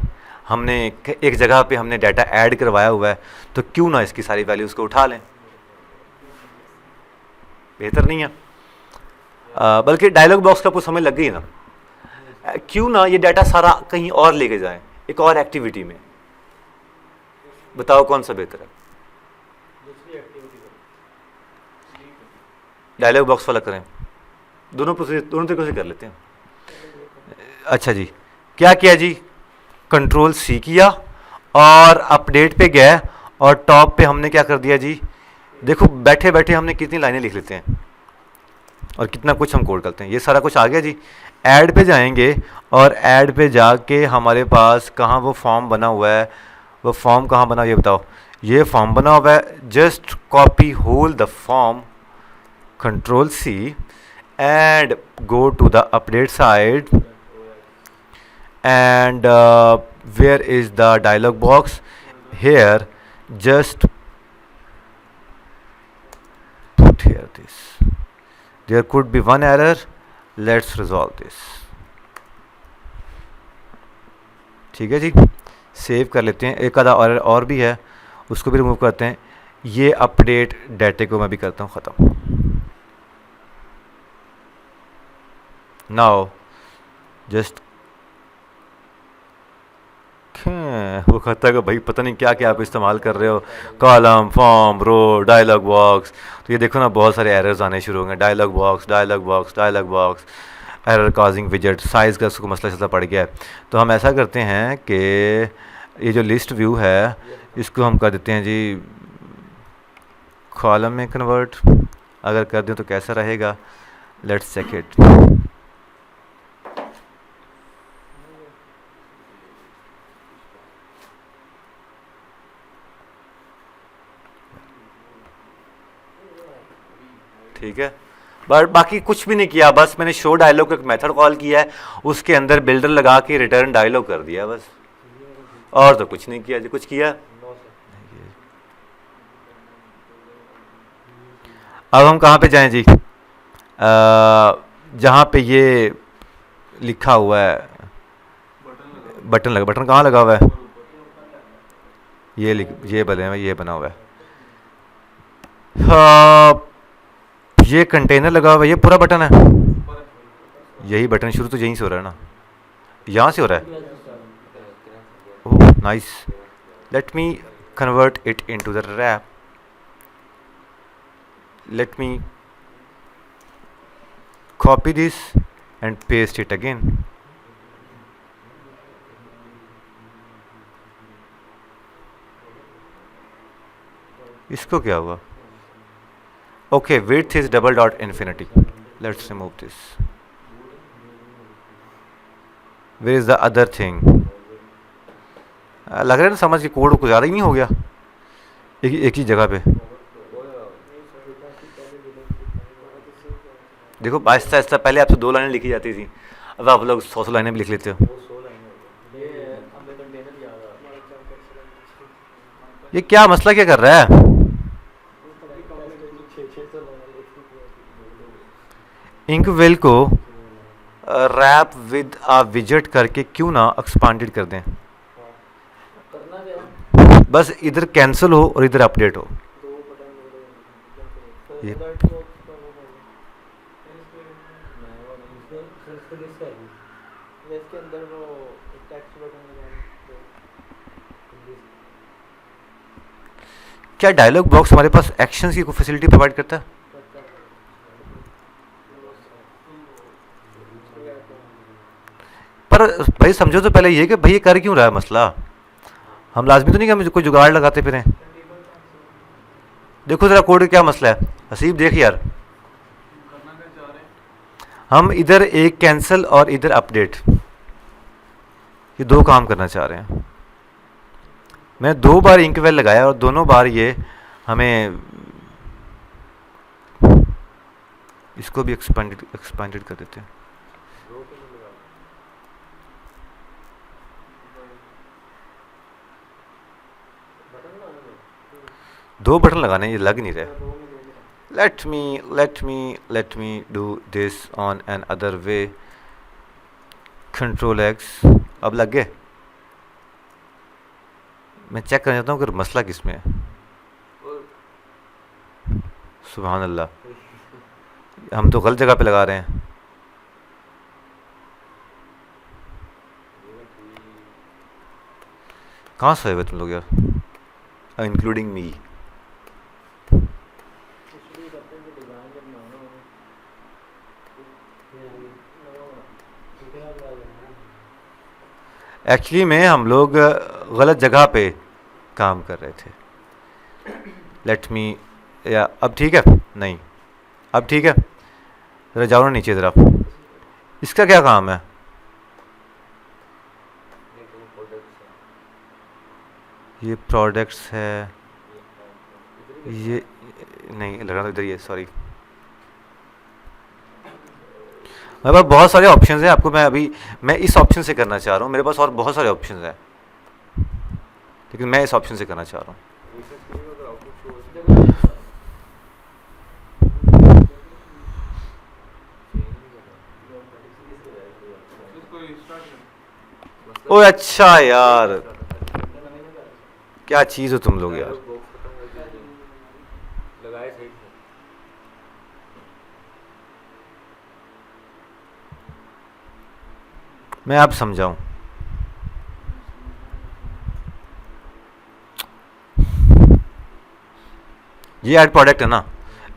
हमने एक जगह पे हमने डाटा ऐड करवाया हुआ है, तो क्यों ना इसकी सारी वैल्यूज़ को उठा लें, बेहतर नहीं है? बल्कि डायलॉग बॉक्स का कुछ समझ लग गई ना, क्यों ना ये डाटा सारा कहीं और लेके जाएं, एक और एक्टिविटी में। बताओ कौन सा बेहतर है? डायलॉग बॉक्स वाला करें, दोनों तरीकों से कर लेते हैं। अच्छा जी, क्या किया जी, कंट्रोल सी किया और अपडेट पे गए और टॉप पे हमने क्या कर दिया जी, देखो बैठे बैठे हमने कितनी लाइनें लिख लेते हैं और कितना कुछ हम कोड करते हैं। ये सारा कुछ आ गया जी। ऐड पे जाएंगे और ऐड पे जाके हमारे पास कहाँ वो फॉर्म बना हुआ है, वो फॉर्म कहाँ बना हुआ है ये बताओ। ये फॉर्म बना हुआ है, just copy whole the form, control C and go to the update side and where is the dialog box, here just put here this, there could be one error, let's resolve this। ठीक है जी, save कर लेते हैं। एक आधा और भी है, उसको भी रिमूव करते हैं। ये अपडेट डाटे को मैं भी करता हूँ ख़त्म। नाउ जस्ट वो कहता है कि भाई पता नहीं क्या क्या आप इस्तेमाल कर रहे हो, कॉलम, फॉर्म, रो, डायलॉग बॉक्स। तो ये देखो ना बहुत सारे एरर्स आने शुरू हो गए, dialog box, dialog box, dialog box, error causing विजेट, साइज़ का उसको मसला चलता पड़ गया है। तो हम ऐसा करते हैं कि ये जो लिस्ट व्यू है इसको हम कर देते हैं जी कॉलम में कन्वर्ट। अगर कर दें तो कैसा रहेगा, लेट्स चेक इट। ठीक है, बट बाकी कुछ भी नहीं किया, बस मैंने शो डायलॉग का एक मेथड कॉल किया है, उसके अंदर बिल्डर लगा के रिटर्न डायलॉग कर दिया बस, और तो कुछ नहीं किया जी। कुछ किया? अब हम कहाँ पे जाएं जी, जहाँ पे ये लिखा हुआ है बटन लगा, बटन कहाँ लगा हुआ है, ये बना हुआ है, हाँ, ये कंटेनर लगा हुआ है, ये पूरा बटन है, यही बटन शुरू तो यहीं से हो रहा है ना, यहाँ से हो रहा है। Oh nice, let me convert it into the wrap, let me copy this and paste it again। इसको क्या हुआ, okay, width is double dot infinity, let's remove this। where is the other thing, लग रहा है ना समझ के code को ज़्यादा ही नहीं हो गया एक ही जगह पे। देखो आहिस्ता आहिस्ता पहले आपसे 2 लाइनें लिखी जाती थी, अब आप लोग 100 लाइनें भी लिख लेते हो। ये क्या मसला क्या कर रहा है, इंकवेल को रैप विद आ विजेट करके क्यों ना एक्सपांडेड कर दें, बस इधर कैंसिल हो और इधर अपडेट हो। ये क्या डायलॉग बॉक्स हमारे पास एक्शंस की कोई फैसिलिटी प्रोवाइड करता है? पर भाई समझो तो पहले ये कि भाई ये कर क्यों रहा है मसला, हम लाजमी तो नहीं कि हम कोई जुगाड़ लगाते फिरें। देखो जरा कोड क्या मसला है, हसीब देख यार, हम इधर एक कैंसिल और इधर अपडेट, ये 2 काम करना चाह रहे हैं। मैं 2 बार इंकवेल लगाया और दोनों बार ये हमें इसको भी एक्सपेंडेड कर देते हैं। दो बटन लगाने, ये लग नहीं रहे। let me do this on an other way। Control x, अब लग गए। मैं चेक करना चाहता हूँ कि मसला किस में है। और सुभान अल्लाह, हम तो गलत जगह पे लगा रहे हैं। कहाँ सोए हुए तुम लोग यार, इंक्लूडिंग मी। कुछ भी करते हैं जो डिज़ाइन जब बनाना हो एक्चुअली में हम लोग गलत जगह पे काम कर रहे थे। लेट मी, या अब ठीक है? नहीं, अब ठीक है? ज़रा जाओ ना नीचे ज़रा। इसका क्या काम है? ये तो प्रोडक्ट्स ये प्रोडक्ट्स है, है इधर ही ये नहीं लगा, तो इधर ही है, सॉरी। मेरे पास बहुत सारे ऑप्शंस हैं, आपको मैं इस ऑप्शन से करना चाह रहा हूँ, मेरे पास और बहुत सारे ऑप्शंस हैं, लेकिन मैं इस ऑप्शन से करना चाह रहा हूँ। रिसर्च करिएगा अगर आउटपुट शो हो जाएगा चेंज नहीं कर रहा ये ऑटोमेटिक से हो जाएगा इसको स्टार्ट कर ओह अच्छा यार, लगाए क्या चीज़ हो तुम लोग यार। डायलॉग बॉक्स खत्म कर दीजिए लगाए सही से मैं आप समझाऊँ, ये ऐड प्रोडक्ट है ना,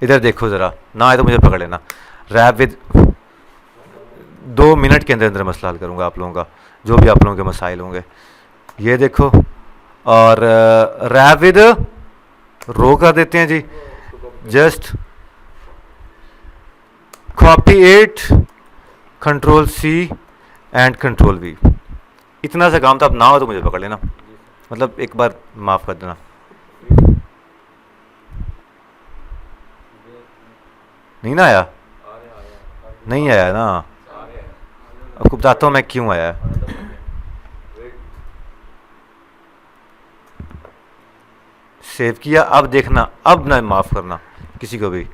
इधर देखो ज़रा, ना आए तो मुझे पकड़ लेना। रैप विद 2 मिनट के अंदर अंदर मसला हल करूँगा आप लोगों का, जो भी आप लोगों के मसाइल होंगे। ये देखो, और रैप विद रो कर देते हैं जी, उसको copy paste just copy it, control C and control V. इतना सा काम था, अब ना हो तो मुझे पकड़ लेना, जी सर मतलब एक बार माफ़ कर देना। नहीं ना आया? आ रहे हैं नहीं आया ना? आ रहे हैं आपको बताता हूँ मैं क्यों आया। अनदर वेट सेव किया, अब देखना, अब ना माफ़ करना किसी को भी।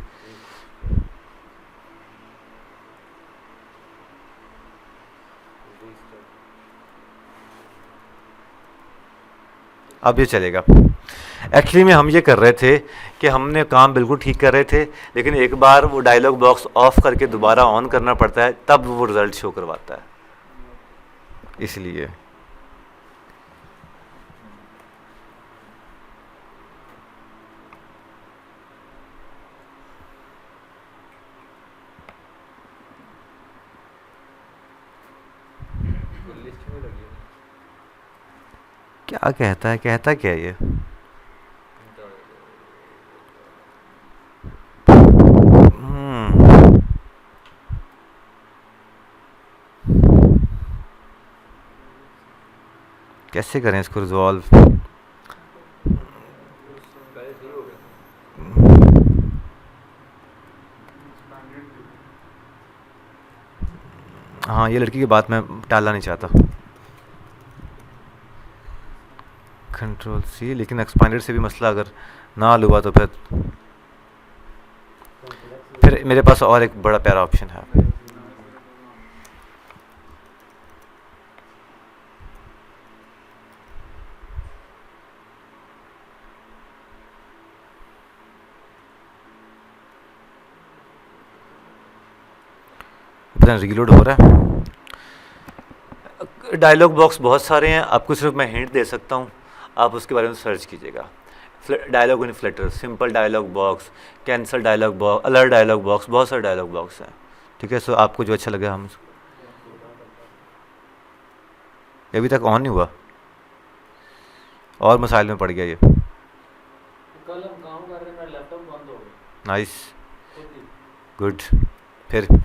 अब ये चलेगा। एक्चुअली में हम ये कर रहे थे कि हमने काम बिल्कुल ठीक कर रहे थे, लेकिन एक बार वो डायलॉग बॉक्स ऑफ करके दोबारा ऑन करना पड़ता है, तब वो रिज़ल्ट शो करवाता है, इसलिए। लिस्ट में लगी है क्या कहता है, कहता क्या है ये? हम्म, कैसे करें इसको रिजॉल्व? पहले सही हो गया हाँ, ये लड़की की बात मैं टालना नहीं चाहता। कंट्रोल सी, लेकिन एक्सपांडेड से भी मसला अगर ना हल हुआ तो फिर मेरे पास और एक बड़ा प्यारा ऑप्शन है। पता नहीं रीलोड हो रहा है। डायलॉग बॉक्स बहुत सारे हैं, आपको सिर्फ मैं हिंट दे सकता हूँ, आप उसके बारे में सर्च कीजिएगा। Dialog in Flutter, simple dialog box, cancel dialog box, alert dialog box, बहुत सारे डायलॉग बॉक्स हैं। ठीक है, सो आपको जो अच्छा लगे हम। अभी तक ऑन नहीं हुआ, और मसाइल में पड़ गया ये। कल हम काम कर रहे हैं मेरा लैपटॉप बंद हो गया नाइस, खुद ही गुड। फिर जल्दी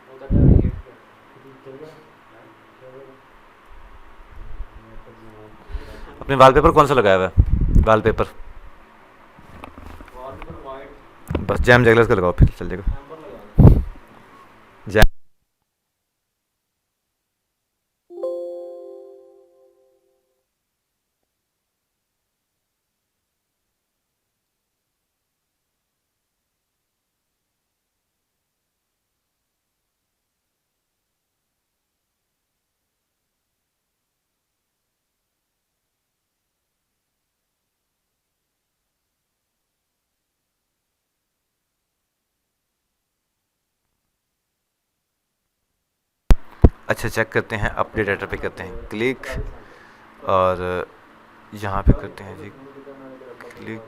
वो कहता है गेट पे चल गया अपने वॉलपेपर कौन सा लगाया हुआ है? वॉलपेपर वॉलपेपर वाइट बस जैम जगलस का लगाओ, फिर चल जाएगा। एम्बर लगा जैम अच्छा चेक करते हैं, अपडेट डाटा पे करते हैं क्लिक और यहाँ पे करते हैं जी क्लिक।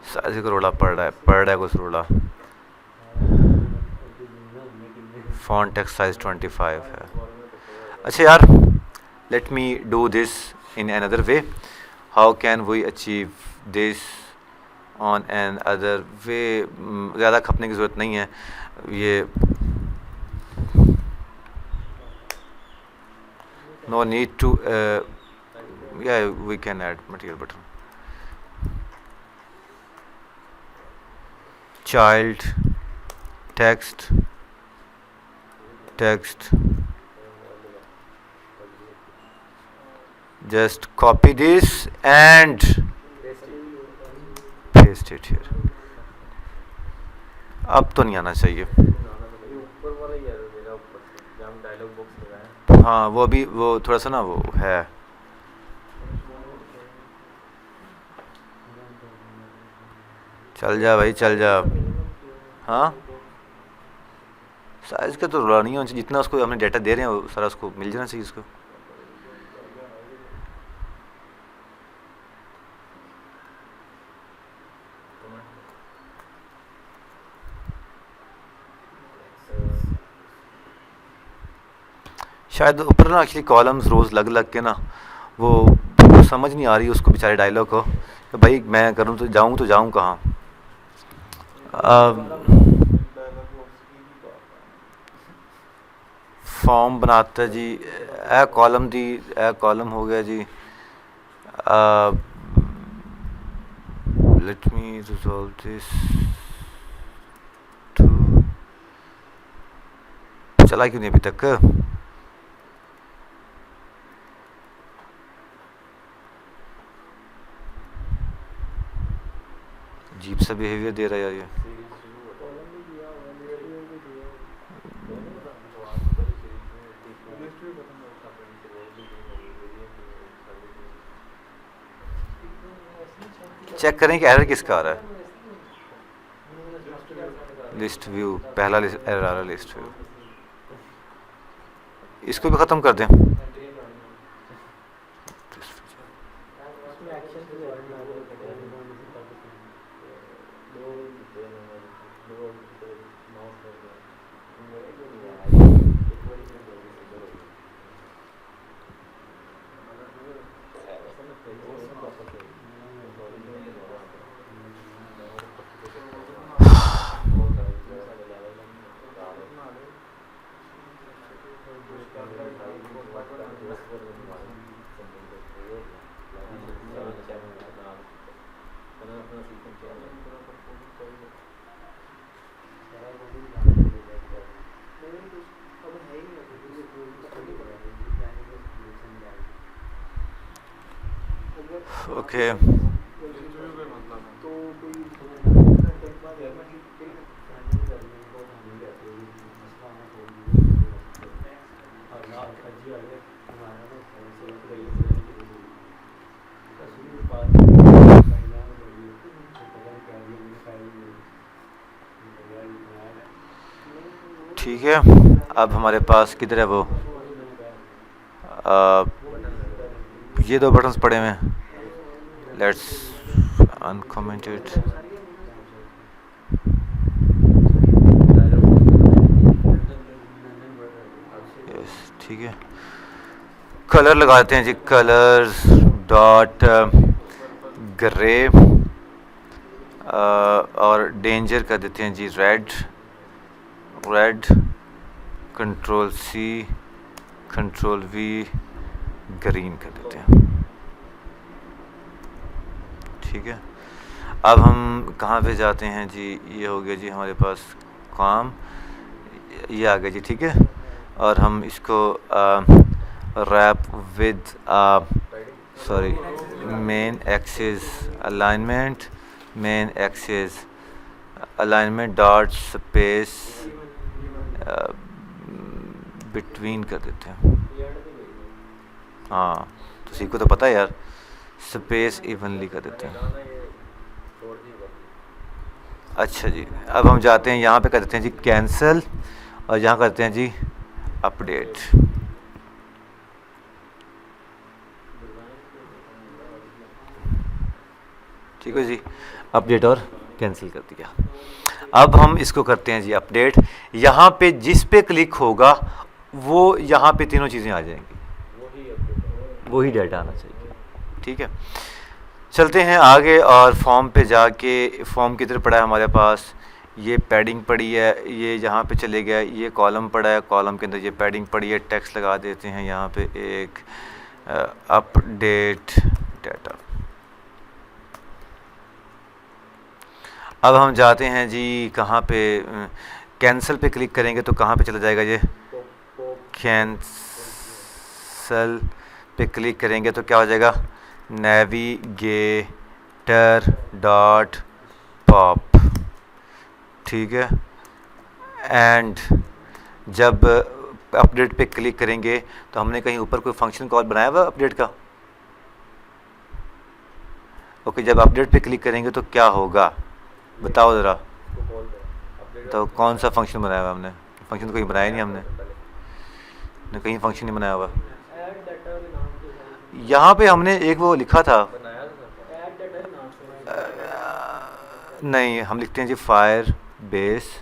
साइज का रोड़ा पड़ रहा है कुछ रोड़ा। फॉन्ट टेक्स्ट साइज 25 है। अच्छा यार, let me do this in another way. How can we achieve this on an other way? ज़्यादा खपने की ज़रूरत नहीं है ये, no need to yeah, we can add material button, child text, just copy this and paste it here. अब तो नहीं आना चाहिए। ऊपर वाला ही है मेरा, ऊपर से जहाँ डायलॉग बॉक्स लगा है। हाँ वो भी, वो थोड़ा सा ना वो है। चल जा भाई चल जा। हाँ साइज का तो रोला नहीं होना चाहिए, जितना उसको हमने डाटा दे रहे हैं वो सारा उसको मिल जाना चाहिए उसको। शायद ऊपर ना एक्चुअली कॉलम्स रोज़ लग के ना वो समझ नहीं आ रही उसको बेचारे डायलॉग को, तो भाई मैं करूँ तो जाऊँ कहाँ। फॉर्म बनाता जी, ए कॉलम दी, ए कॉलम हो गया जी। Let me resolve this too, चला क्यों नहीं अभी तक? अजीब सा बिहेवियर दे रहा है यार ये। चेक करें कि एरर किसका आ रहा है। लिस्ट व्यू, पहला एरर आ रहा है लिस्ट व्यू, इसको भी ख़त्म कर दें। ओके ठीक है, अब हमारे पास किधर है वो, ये दो बटन्स पड़े हुए हैं। Let's uncomment it. यस ठीक है, कलर लगाते हैं जी, कलर्स डॉट ग्रे और डेंजर कर देते हैं जी red, control C control V green कर देते हैं। ठीक है, अब हम कहाँ पे जाते हैं जी, ये हो गया जी हमारे पास काम, ये आ गया जी। ठीक है, और हम इसको wrap with sorry main axis alignment dot space between कर देते हैं। हाँ तो सी को तो पता है यार, स्पेस इवनली कर देते हैं। अच्छा जी, अब हम जाते हैं यहाँ पे कर देते हैं जी कैंसल, और यहाँ करते हैं जी अपडेट, ठीक है जी, अपडेट और कैंसिल कर दिया। अब हम इसको करते हैं जी अपडेट। यहाँ पे जिस पे क्लिक होगा वो यहाँ पे तीनों चीज़ें आ जाएंगी, वही डाटा आना चाहिए, ठीक है। चलते हैं आगे और फॉर्म पे जाके, फॉर्म किधर पड़ा है हमारे पास, ये पैडिंग पड़ी है, ये यहाँ पे चले गया, ये कॉलम पड़ा है, कॉलम के अंदर ये पैडिंग पड़ी है, टेक्स्ट लगा देते हैं यहाँ पे एक अपडेट डाटा। अब हम जाते हैं जी कहाँ पे, कैंसिल पे क्लिक करेंगे तो कहाँ पे चला जाएगा ये, कैंसल पे क्लिक करेंगे तो क्या हो जाएगा, नेविगेटर डॉट पॉप, ठीक है। एंड जब अपडेट पे क्लिक करेंगे तो हमने कहीं ऊपर कोई फंक्शन कॉल बनाया हुआ अपडेट का, ओके। जब अपडेट पे क्लिक करेंगे तो क्या होगा बताओ ज़रा, तो कौन सा फंक्शन बनाया हुआ हमने, फंक्शन तो कहीं बनाया नहीं हमने, कहीं फंक्शन नहीं बनाया हुआ। यहाँ पे हमने एक वो लिखा था, नहीं हम लिखते हैं जी Firebase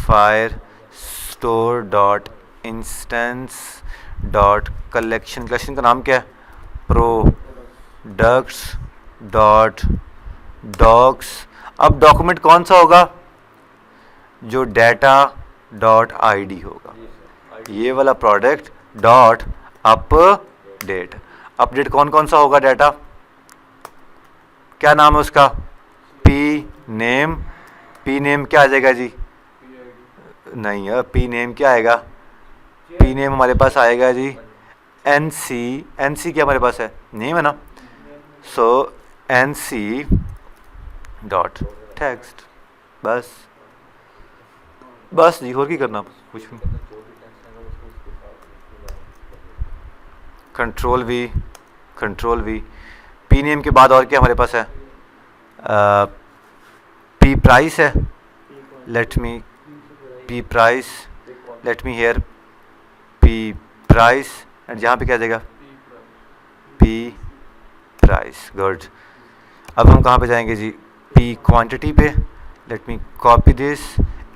Firestore dot instance dot collection, collection का नाम क्या है, प्रोडक्ट्स डॉट डॉक्स। अब डॉक्यूमेंट कौन सा होगा, जो डाटा डॉट आईडी होगा, ये वाला प्रोडक्ट डॉट अपडेट। अपडेट कौन कौन सा होगा डाटा, क्या नाम है उसका, पी नेम, पी नेम क्या आ जाएगा जी, नहीं है पी नेम क्या आएगा, पी नेम हमारे पास आएगा जी एनसी, एनसी क्या हमारे पास है, नेम है ना, सो एनसी डॉट टेक्स्ट, बस जी, और की करना कुछ नहीं। कंट्रोल वी, पी नेम के बाद और क्या हमारे पास है, पी प्राइस है, let me P price, let me here P price, and यहाँ पे क्या देगा, पी प्राइस, गुड। अब हम कहाँ पे जाएंगे जी, पी क्वांटिटी पे, let me copy this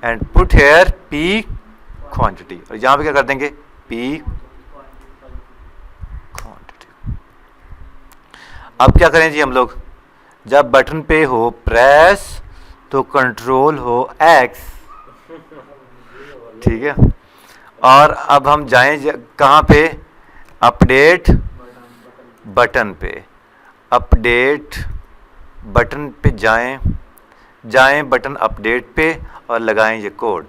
and put here P quantity, और यहाँ पे क्या कर देंगे, पी क्वांटिटी। अब क्या करें जी हम लोग, जब बटन पे हो प्रेस तो कंट्रोल हो एक्स, ठीक है। और अब हम जाएं कहाँ पे, अपडेट बटन पे, अपडेट बटन पे जाएं बटन अपडेट पे और लगाएं ये कोड,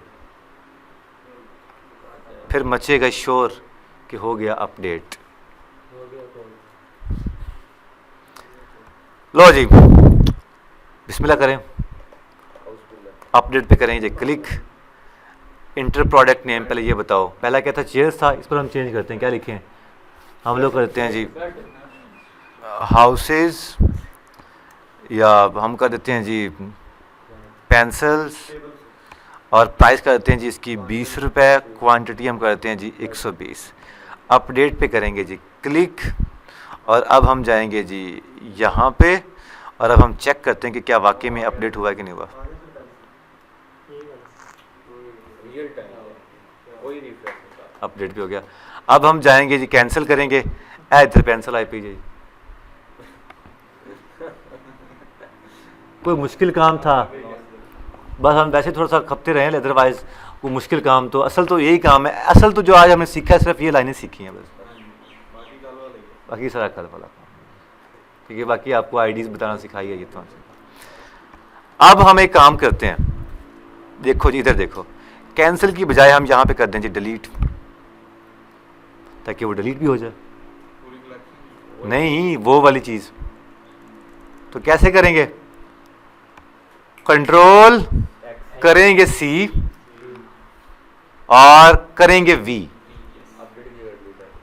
फिर मचेगा शोर कि हो गया अपडेट। लो जी बिस्मिल्लाह करें, अपडेट पे करेंगे क्लिक, इंटर प्रोडक्ट नेम, पहले ये बताओ, पहला क्या था, चेयर्स था, इस पर हम चेंज करते हैं, क्या लिखें हम लोग, करते हैं जी हाउसेस, या हम कर देते हैं जी पेंसिल्स, और प्राइस कर देते हैं जी इसकी 20 रुपये, क्वांटिटी हम करते हैं जी 120। अपडेट पे करेंगे जी क्लिक, और अब हम जाएंगे जी यहाँ पे, और अब हम चेक करते हैं कि क्या वाकई में अपडेट हुआ है कि नहीं हुआ। अपडेट भी हो गया। अब हम जाएंगे जी कैंसिल करेंगे, इधर पेंसिल आई पी जी, कोई मुश्किल काम था, बस हम वैसे थोड़ा सा खपते रहे, अदरवाइज वो मुश्किल काम तो असल तो यही काम है, असल तो जो आज हमने सीखा है सिर्फ ये लाइनें सीखी हैं बस, बाकी सारा कल वाला काम, ठीक है। बाकी आपको आईडीज बताना सिखाई है ये तो। अब हम एक काम करते हैं, देखो जी इधर देखो, कैंसिल की बजाय हम यहाँ पे कर दें जी डिलीट, ताकि वो डिलीट भी हो जाए। नहीं वो वाली चीज़ तो कैसे करेंगे, कंट्रोल करेंगे सी और करेंगे वी,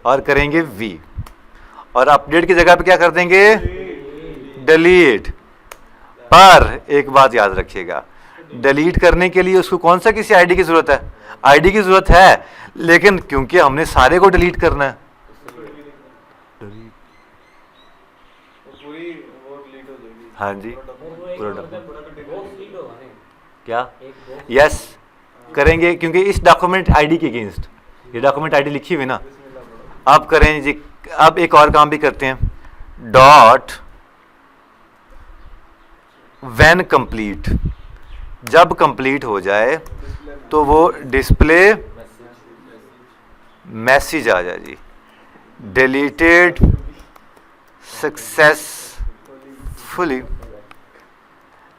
और करेंगे वी, और अपडेट की जगह पे क्या कर देंगे, डिलीट। पर एक बात याद रखिएगा, डिलीट करने के लिए उसको कौन सा किसी आईडी की ज़रूरत है? आईडी की ज़रूरत है, लेकिन क्योंकि हमने सारे को डिलीट करना है, पूरी वो डिलीट हो जाएगी। हाँ जी, पूरा क्या एक बॉक्स यस करेंगे, क्योंकि इस डॉक्यूमेंट आईडी के अगेंस्ट ये डॉक्यूमेंट आईडी लिखी हुई ना। अब करें जी, अब एक और काम भी करते हैं, डॉट व्हेन कंप्लीट, जब कंप्लीट हो जाए तो वो डिस्प्ले मैसेज आ जाए जी, deleted successfully.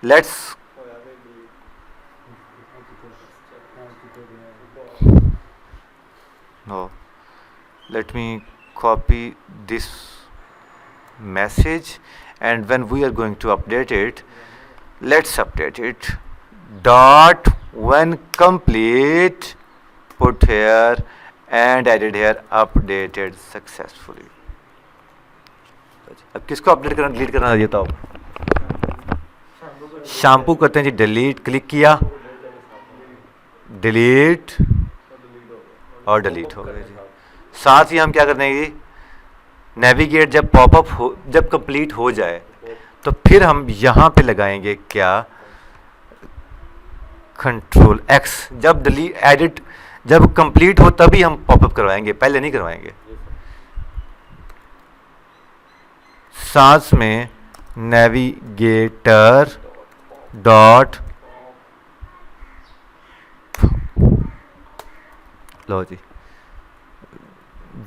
Let's no let me copy this message, and when we are going to update it, let's update it, dot when complete, put here and added here updated successfully। अब किसको update करना delete करना ये तो shampoo करते हैं जी, delete click किया, delete और डिलीट हो गया जी। साथ ही हम क्या करते हैं जी, नेविगेट जब पॉपअप हो, जब कंप्लीट हो जाए तो फिर हम यहाँ पे लगाएंगे क्या, कंट्रोल एक्स, जब डिलीट एडिट जब कंप्लीट हो तभी हम पॉपअप करवाएंगे, पहले नहीं करवाएंगे। साथ में नेविगेटर डॉट, लो जी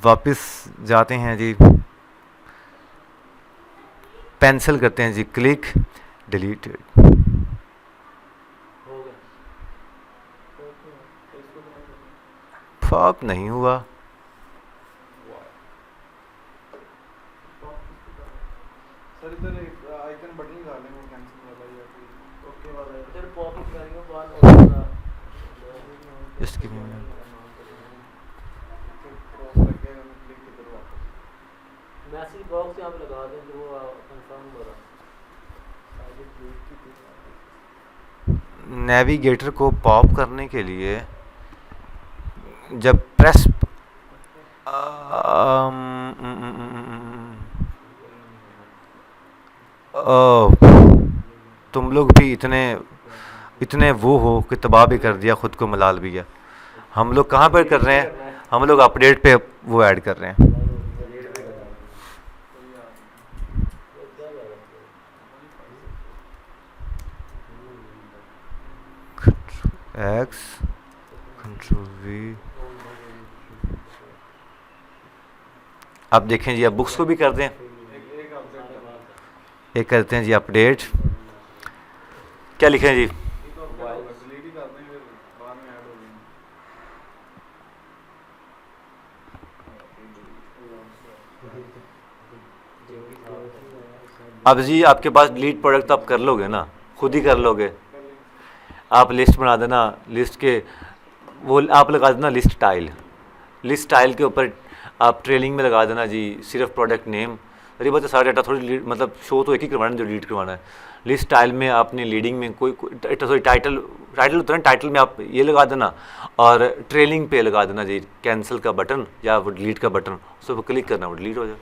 वापस जाते हैं जी, पेंसिल करते हैं जी, क्लिक डिलीटेड, हो गया। फॉप नहीं हुआ, सर इधर एक आइकन बटन निकाल लें, वो कैंसिल वाला या फिर ओके वाला है। इधर पॉपअप करेंगे बाद और इसकी क्रॉस लग गया, मैं क्लिक इधर वापस मैसेज बॉक्स यहाँ पे लगा दें जो कंफर्म हो रहा नेविगेटर को पॉप करने के लिए जब प्रेस तुम लोग भी इतने वो हो कि तबाह भी कर दिया, खुद को मलाल भी किया। हम लोग कहाँ पर कर रहे हैं, हम लोग अपडेट पे वो ऐड कर रहे हैं, एक्स कंट्रोल वी। अब देखें जी, अब बुक्स को भी कर दें, एक ऑब्जेक्ट एक करते हैं जी अपडेट, क्या लिखें जी, डिलीट ही कर दें, फिर बाद में ऐड हो जाएंगे। अब जी आपके पास डिलीट प्रोडक्ट तो आप कर लोगे ना, खुद ही कर लोगे। आप लिस्ट बना देना, लिस्ट के वो आप लगा देना लिस्ट टाइल, लिस्ट टाइल के ऊपर आप ट्रेलिंग में लगा देना जी सिर्फ प्रोडक्ट नेम। अरे बात सारा डाटा थोड़ी मतलब शो तो एक ही करवाना है जो डिलीट करवाना है। लिस्ट टाइल में आपने लीडिंग में कोई सॉरी टाइटल होता है ना, टाइटल में आप ये लगा देना, और ट्रेलिंग पे लगा देना जी कैंसिल का बटन या वो डिलीट का बटन, उस पर क्लिक करना, वो डिलीट हो जाए।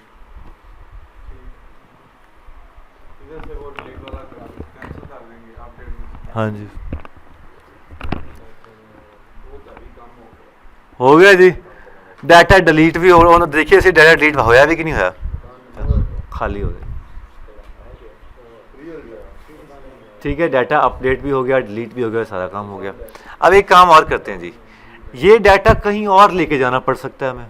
इधर से वो डिलीट वाला कैंसिल कर देंगे अपडेट में। हाँ जी वो तभी काम हो गया। हो गया जी, डाटा डिलीट भी हो, देखिए इसे डाटा डिलीट होया भी कि नहीं होया, खाली हो गया। फ्री हो गया। ठीक है, डाटा अपडेट भी हो गया, डिलीट भी हो गया, सारा काम हो गया। अब एक काम और करते हैं जी, ये डाटा कहीं और लेके जाना पड़ सकता है हमें।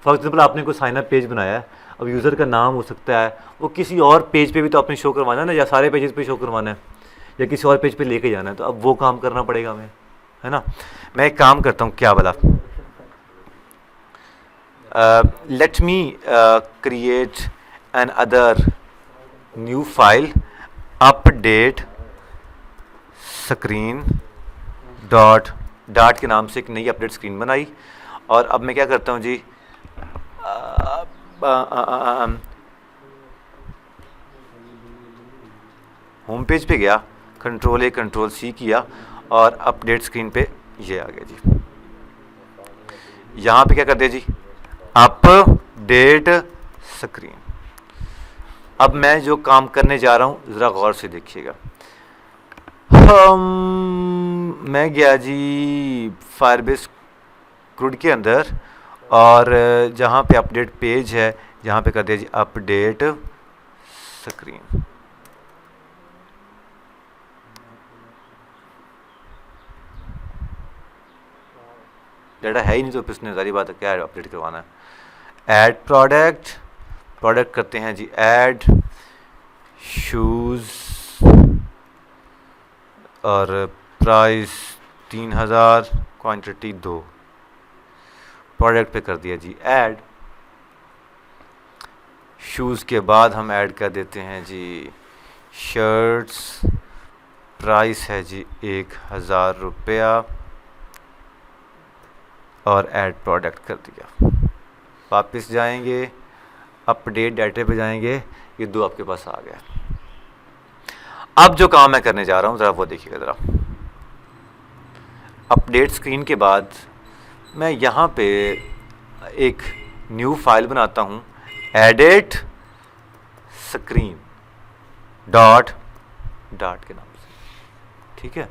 फॉर एग्जाम्पल आपने कोई साइन अप पेज बनाया है, अब यूज़र का नाम हो सकता है वो किसी और पेज पे भी तो आपने शो करवाना है ना, या सारे पेजेस पे शो करवाना है, या किसी और पेज पे लेके जाना है, तो अब वो काम करना पड़ेगा हमें, है ना। मैं एक काम करता हूँ, क्या बोला, let me create an other new file, update screen dot के नाम से एक नई अपडेट स्क्रीन बनाई। और अब मैं क्या करता हूँ जी, होम पेज पे गया, कंट्रोल ए कंट्रोल सी किया और अपडेट स्क्रीन पे ये आ गया जी। यहाँ पे क्या कर दिया जी, अपडेट स्क्रीन। अब मैं जो काम करने जा रहा हूँ ज़रा गौर से देखिएगा। मैं गया जी फायरबेस क्रूड के अंदर और जहाँ पे अपडेट पेज है जहाँ पे कर दिया जी अपडेट स्क्रीन। डाटा है ही नहीं तो इसने सारी बात है क्या अपडेट करवाना है। ऐड प्रोडक्ट, प्रोडक्ट करते हैं जी ऐड शूज़ और प्राइस 3000, क्वांटिटी 2। प्रोडक्ट पे कर दिया जी ऐड। शूज़ के बाद हम ऐड कर देते हैं जी शर्ट्स, प्राइस है जी 1000 रुपया और ऐड प्रोडक्ट कर दिया। वापस जाएंगे अपडेट डाटा पे जाएंगे, ये 2 आपके पास आ गया। अब जो काम मैं करने जा रहा हूँ ज़रा वो देखिएगा ज़रा। अपडेट स्क्रीन के बाद मैं यहाँ पे एक न्यू फाइल बनाता हूँ एडिट स्क्रीन डॉट के नाम से, ठीक है।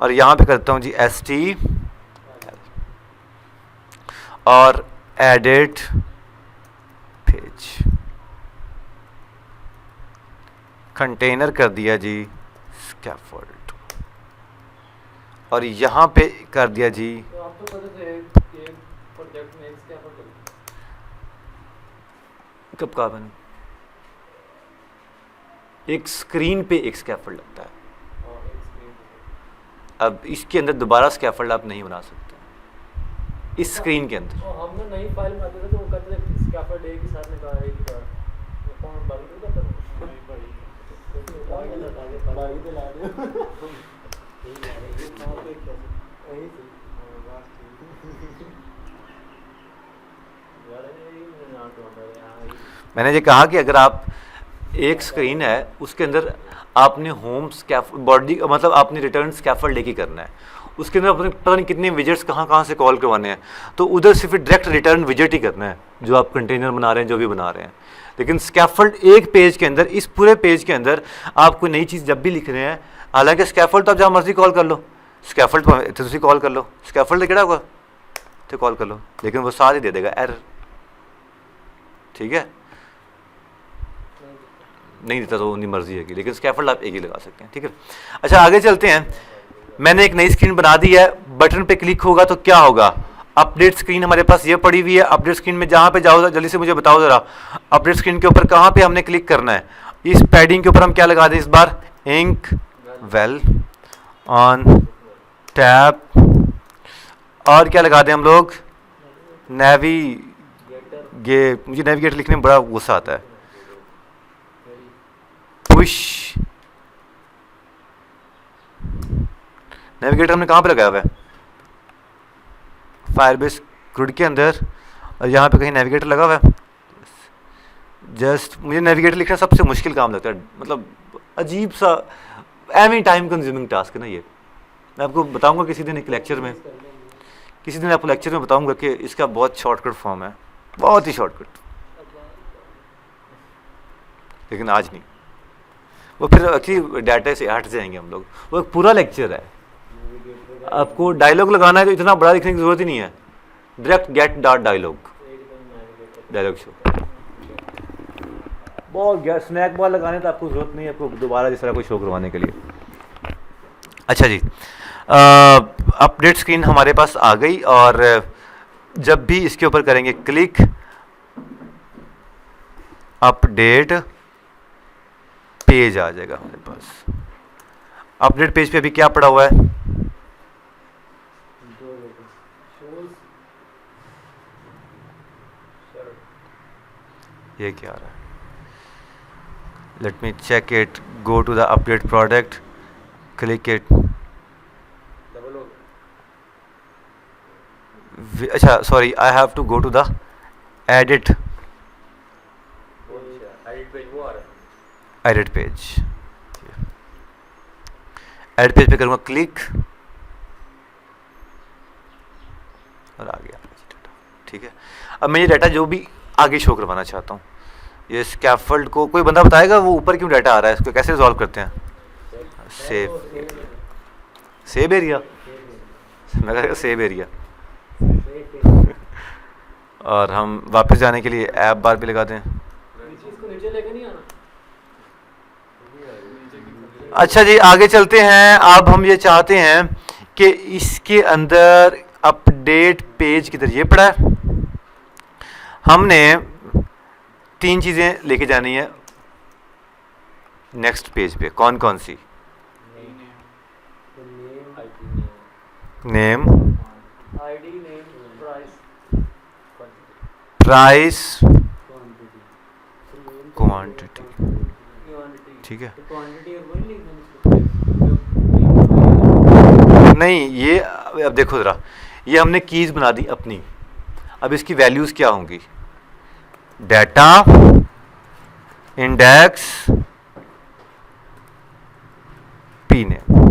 और यहाँ पे करता हूँ जी ST और एडिट पेज। कंटेनर कर दिया जी स्कैफोल्ड और यहाँ पे कर दिया जी। तो आपको पता थे कि प्रोजेक्ट में क्या पता कब कहा मैंने, एक स्क्रीन पे एक स्कैफोल्ड लगता है। और एक स्क्रीन अब इसके अंदर दोबारा स्कैफोल्ड आप नहीं बना सकते इस स्क्रीन के अंदर। और हमने नई फाइल बनाते थे तो वो कहते थे स्कैफोल्ड एक ही साथ में कहा एक ही बार वो कौन बंद कर देता था नहीं भाई तो आगे लगा के बागी पे ला दो ठीक है ये कहां पे कैसे यही से यार ये ना तो अंदर मैंने ये कहा कि अगर आप एक स्क्रीन है उसके अंदर आपने होम स्कैफोल्ड बॉडी मतलब आपने रिटर्न स्कैफोल्ड लेके करना है, उसके अंदर अपने पता नहीं कितने विजेट्स कहाँ से कॉल करवाने हैं, तो उधर सिर्फ डायरेक्ट रिटर्न विजेट ही करना है जो आप कंटेनर बना रहे हैं जो भी बना रहे हैं। लेकिन स्कैफोल्ड एक पेज के अंदर, इस पूरे पेज के अंदर आप कोई नई चीज़ जब भी लिख रहे हैं, हालांकि स्कैफोल्ड तो आप जहाँ मर्जी कॉल कर लो, स्कैफोल्ड तो तुम कॉल कर लो, स्कैफोल्ड केड़ा होगा तो कॉल कर लो, लेकिन वो साथ ही दे देगा एरर, ठीक है। नहीं देता तो उनकी मर्जी है कि, लेकिन स्कैफोल्ड आप एक ही लगा सकते हैं, ठीक है। अच्छा आगे चलते हैं। मैंने एक नई स्क्रीन बना दी है, बटन पे क्लिक होगा तो क्या होगा, अपडेट स्क्रीन हमारे पास ये पड़ी हुई है। अपडेट स्क्रीन में जहाँ पे जाओ जल्दी से मुझे बताओ ज़रा, अपडेट स्क्रीन के ऊपर कहाँ पे हमने क्लिक करना है। इस पैडिंग के ऊपर हम क्या लगा दें इस बार, इंक वेल ऑन टैब, और क्या लगा दें हम लोग, मुझे नेविगेटर लिखने में बड़ा गुस्सा आता है, पुश। नेविगेटर हमने कहाँ पे लगाया हुआ है, फायरबेस क्रूड के अंदर, और यहाँ पे कहीं नेविगेटर लगा हुआ है। जस्ट मुझे नेविगेटर लिखना सबसे मुश्किल काम लगता है, मतलब अजीब सा एवरी टाइम कंज्यूमिंग टास्क है ना ये। मैं आपको बताऊंगा किसी दिन एक लेक्चर में, किसी दिन आपको लेक्चर में बताऊंगा कि इसका बहुत शॉर्टकट फॉर्म है, बहुत ही शॉर्टकट, लेकिन आज नहीं, वो फिर एक्चुअली डाटा से हट जाएंगे हम लोग, वो एक पूरा लेक्चर है। आपको डायलॉग लगाना है तो इतना बड़ा लिखने की जरूरत ही नहीं है, direct get dot dialog show. बहुत स्नैक बार लगाने तो आपको जरूरत नहीं है, आपको दोबारा जिस तरह कोई शो करवाने के लिए। अच्छा जी, अपडेट स्क्रीन हमारे पास आ गई, और जब भी इसके ऊपर करेंगे क्लिक, अपडेट पेज आ जाएगा हमारे पास। अपडेट पेज पे अभी क्या पड़ा हुआ है, ये क्या आ रहा है, let me check it, go to the update product, click it. अच्छा sorry, I have to go to the edit page. Add page पे करूँगा क्लिक और आ गया डाटा। ठीक है, अब मैं ये डाटा जो भी आगे शो करवाना चाहता हूँ, ये स्कैफोल्ड को कोई बंदा बताएगा वो ऊपर क्यों डाटा आ रहा है, इसको कैसे रिजॉल्व करते हैं? सेव एरिया, मैं कह सेव एरिया। और हम वापस जाने के लिए ऐप बार भी लगा दें। इसको नीचे लेके नहीं आना। अच्छा जी, आगे चलते हैं। अब हम ये चाहते हैं कि इसके अंदर अपडेट पेज किधर, ये पड़ा है। हमने 3 चीज़ें लेके जानी है नेक्स्ट पेज पे। कौन कौन सी? Name, ID, name, price, quantity. ठीक है, क्वांटिटी और वही लिखना नहीं ये अब देखो ज़रा, ये हमने कीज़ बना दी अपनी। अब इसकी वैल्यूज़ क्या होंगी? Data, index, P name.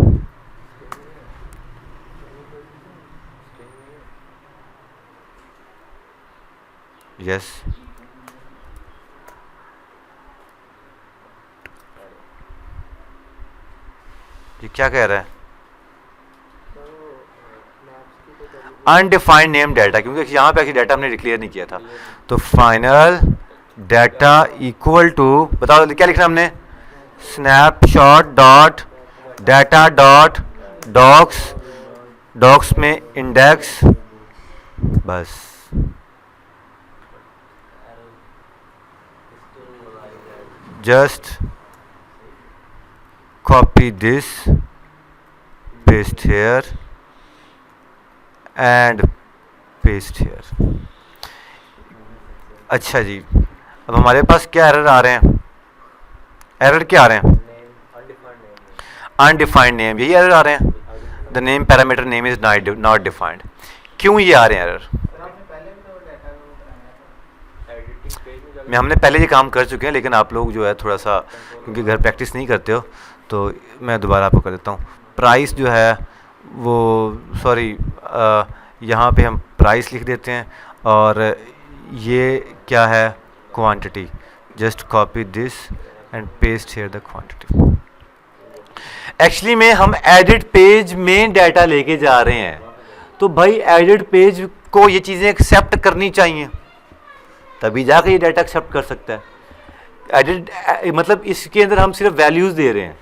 Yes, ये क्या कह रहा है? अनडिफाइंड नेम डाटा, क्योंकि यहाँ पे आखिर डाटा हमने डिक्लेयर नहीं किया था। तो फाइनल डाटा इक्वल टू, बताओ क्या लिखना हमने? Snapshot dot data dot docs, docs में इंडेक्स, बस। Just copy this, paste here and paste here. अच्छा जी, अब हमारे पास क्या एरर आ रहे हैं? एरर क्या आ रहे हैं? अनडिफाइंड नेम, यही एरर आ रहे हैं। The name parameter name is not defined. क्यों ये आ रहे हैं एरर? मैं हमने पहले ये काम कर चुके हैं, लेकिन आप लोग जो है थोड़ा सा, क्योंकि घर प्रैक्टिस नहीं करते हो, तो मैं दोबारा आपको कर देता हूँ। प्राइस जो है वो, सॉरी, यहाँ पे हम प्राइस लिख देते हैं, और ये क्या है? Quantity. Just copy this and paste here the quantity. Actually में हम एडिट पेज में डाटा लेके जा रहे हैं, तो भाई एडिट पेज को ये चीज़ें एक्सेप्ट करनी चाहिए, तभी जाकर ये डाटा एक्सेप्ट कर सकता है। एडिट मतलब इसके अंदर हम सिर्फ वैल्यूज़ दे रहे हैं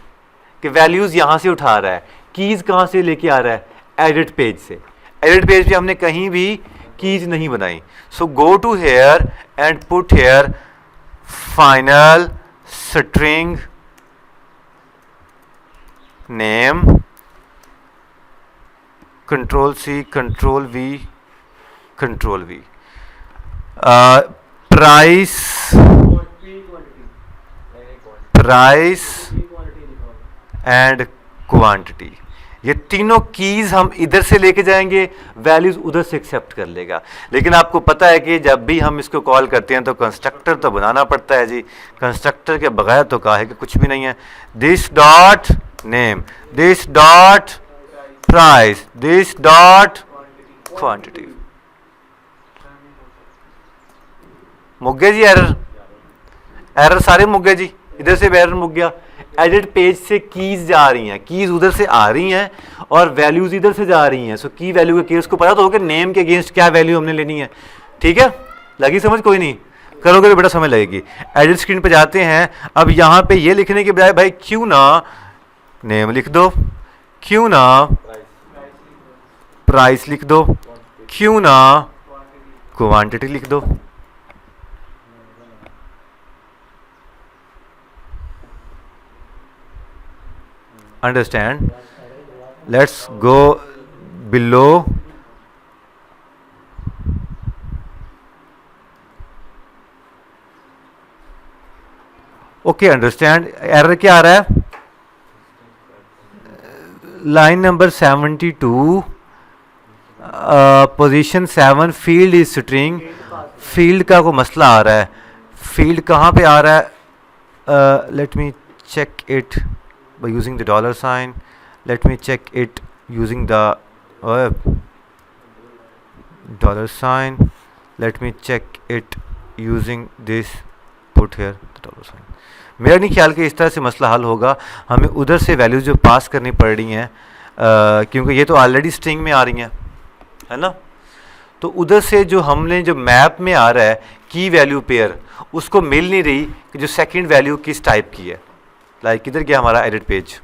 कि वैल्यूज़ यहाँ से उठा रहा है, कीज़ कहाँ से लेके आ रहा है? एडिट पेज से। एडिट पेज पे हमने कहीं भी कीज़ नहीं बनाई। So go to here and put here final string name, control C, control V, control V, price, price and quantity. ये तीनों कीज़ हम इधर से लेके जाएंगे, वैल्यूज़ उधर से एक्सेप्ट कर लेगा। लेकिन आपको पता है कि जब भी हम इसको कॉल करते हैं तो कंस्ट्रक्टर तो बनाना पड़ता है जी। कंस्ट्रक्टर के बगैर तो कहा है कि कुछ भी नहीं है। This dot name, this dot price, this dot quantity. मुक गए जी एरर? एरर सारे मुक गए जी। इधर से एरर मुक गया। एडिट पेज से कीज़ जा रही हैं, कीज़ उधर से आ रही हैं और वैल्यूज़ इधर से जा रही हैं। सो की वैल्यू के केस को पता तो हो कि नेम के अगेंस्ट क्या वैल्यू हमने लेनी है। ठीक है, लगी समझ? कोई नहीं, करोगे तो बड़ा समय लगेगी। एडिट स्क्रीन पे जाते हैं। अब यहाँ पे ये लिखने के बजाय भाई क्यों ना नेम लिख दो, क्यों ना प्राइस लिख दो, क्यों ना क्वांटिटी लिख दो। Understand? Let's go below. Okay, understand? Error क्या आ रहा है? Line number 72, position 7, field is string. Field का कोई मसला आ रहा है। फील्ड कहाँ पे आ रहा है? Let me check it by using the dollar sign. let me check it using the dollar sign. Let me check it using this, put here the dollar sign. मेरा नहीं ख्याल कि इस तरह से मसला हल होगा, हमें उधर से वैल्यूज़ जो पास करनी पड़ रही हैं क्योंकि ये तो ऑलरेडी स्ट्रिंग में आ रही हैं, है ना, तो उधर से जो हमने जो मैप में आ रहा है की वैल्यू पेयर, उसको मिल नहीं रही कि जो सेकंड वैल्यू किस टाइप की है। लाइक किधर गया हमारा एडिट पेज,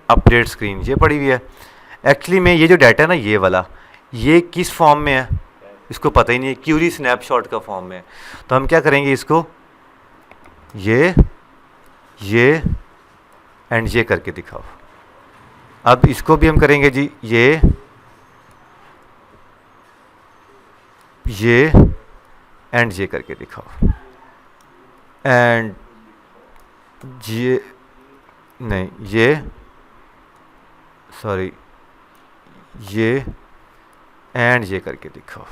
अपडेट स्क्रीन, ये पड़ी हुई है। एक्चुअली में ये जो डाटा है ना, ये वाला, ये किस फॉर्म में है इसको पता ही नहीं है, क्यूरी स्नैपशॉट का फॉर्म में है। तो हम क्या करेंगे, इसको ये एंड ये करके दिखाओ। अब इसको भी हम करेंगे जी, ये एंड ये करके दिखाओ, एंड ये नहीं, ये सॉरी, ये एंड ये करके दिखाओ।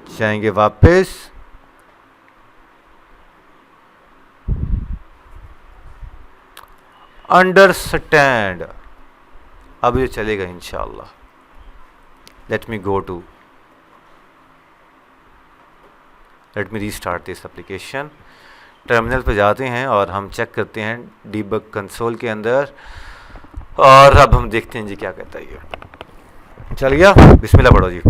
जाएंगे वापस, अंडरस्टैंड, अब ये चलेगा इंशाल्लाह। Let me restart this application. Terminal पे जाते हैं और हम चेक करते हैं डीबग कंसोल के अंदर, और अब हम देखते हैं जी क्या कहता है ये। चल गया, बिस्मिल्लाह पढ़ो जी।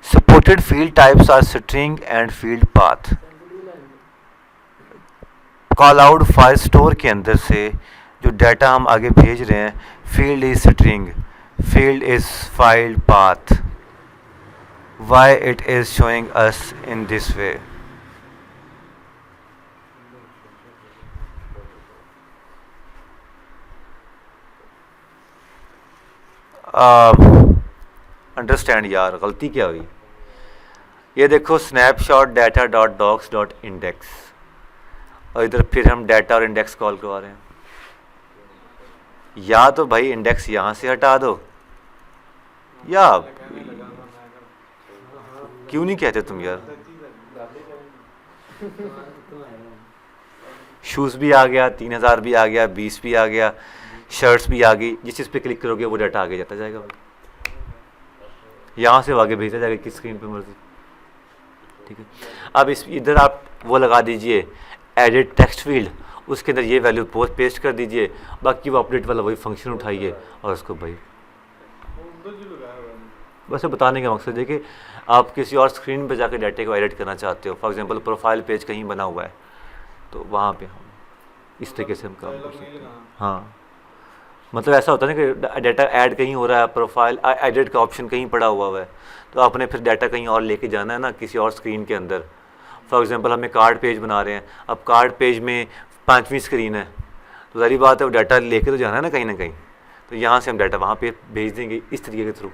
Supported field types are string and field path. Call out file store के अंदर से जो डाटा हम आगे भेज रहे हैं, field is string, field is file path, why it is showing us in this way. Understand यार, गलती क्या हुई। ये देखो snapshot data dot docs dot index, और इधर फिर हम डाटा और इंडेक्स कॉल करवा रहे हैं। या तो भाई इंडेक्स यहाँ से हटा दो, या क्यों नहीं कहते तुम यार। शूज़ भी आ गया, 3000 भी आ गया, 20 भी आ गया, शर्ट्स भी आ गई। जिस चीज़ पे क्लिक करोगे वो डाटा आगे जाता जाएगा भाई, यहाँ से आगे भेजा जाएगा किस स्क्रीन पे मर्जी, ठीक है। अब इस इधर आप वो लगा दीजिए एडिट टेक्स्ट फील्ड, उसके अंदर ये वैल्यू पोस्ट पेस्ट कर दीजिए, बाकी वो अपडेट वाला वही फंक्शन उठाइए और उसको भाई, बस बताने का मकसद है कि आप किसी और स्क्रीन पे जाकर डाटे को एडिट करना चाहते हो। फॉर एग्जांपल प्रोफाइल पेज कहीं बना हुआ है तो वहाँ पे हम इस तरीके से हम काम कर सकते हैं। हाँ, मतलब ऐसा होता है ना कि डाटा ऐड कहीं हो रहा है, प्रोफाइल एडिट का ऑप्शन कहीं पड़ा हुआ है, तो आपने फिर डाटा कहीं और लेके जाना है ना किसी और स्क्रीन के अंदर। फॉर एग्जांपल हमें कार्ड पेज बना रहे हैं, अब कार्ड पेज में 5वीं स्क्रीन है, तो सारी बात है वो डाटा लेके तो जाना है ना कहीं, तो यहाँ से हम डाटा वहाँ पे भेज देंगे इस तरीके के थ्रू।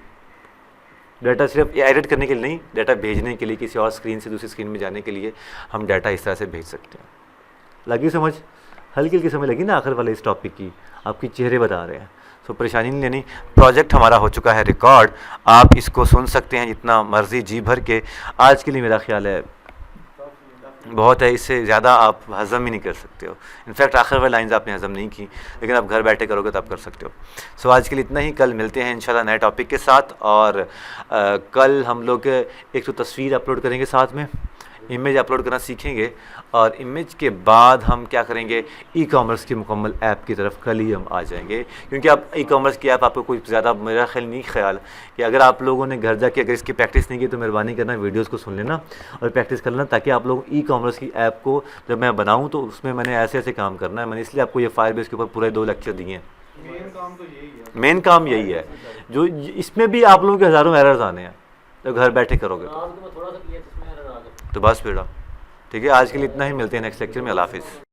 डाटा सिर्फ एडिट करने के लिए नहीं, डाटा भेजने के लिए, किसी और स्क्रीन से दूसरी स्क्रीन में जाने के लिए हम डाटा इस तरह से भेज सकते हैं। लगी समझ, हल्की हल्की समझ लगी ना आखिर वाले इस टॉपिक की, आपकी चेहरे बता रहे हैं, तो परेशानी नहीं लेनी। प्रोजेक्ट हमारा हो चुका है रिकॉर्ड, आप इसको सुन सकते हैं जितना मर्जी जी भर के। आज के लिए मेरा ख्याल है बहुत है, इससे ज़्यादा आप हज़म ही नहीं कर सकते हो। इनफैक्ट आखिर वाली लाइन्स आपने हज़म नहीं की, लेकिन आप घर बैठे करोगे तो आप कर सकते हो। सो आज के लिए इतना ही, कल मिलते हैं इंशाल्लाह नए टॉपिक के साथ। और कल हम लोग एक तो तस्वीर अपलोड करेंगे, साथ में इमेज अपलोड करना सीखेंगे, और इमेज के बाद हम क्या करेंगे, ई कॉमर्स की मुकम्मल ऐप की तरफ कल ही हम आ जाएंगे। क्योंकि आप ई कॉमर्स की ऐप आपको कोई ज़्यादा मेरा ख्याल कि अगर आप लोगों ने घर जाके अगर इसकी प्रैक्टिस नहीं की तो मेहरबानी करना वीडियोस को सुन लेना और प्रैक्टिस कर लेना, ताकि आप लोग ई कॉमर्स की ऐप को जब मैं बनाऊँ तो उसमें मैंने ऐसे ऐसे काम करना है। मैंने इसलिए आपको ये फायरबेस के ऊपर पूरे 2 लेक्चर दिए हैं। मेन काम यही है, जो इसमें भी आप लोगों के हज़ारों एरर्स आने हैं, तो घर बैठे करोगे तो बस बेटा। ठीक है, आज के लिए इतना ही, मिलते हैं नेक्स्ट लेक्चर में। अल्लाह हाफिज़।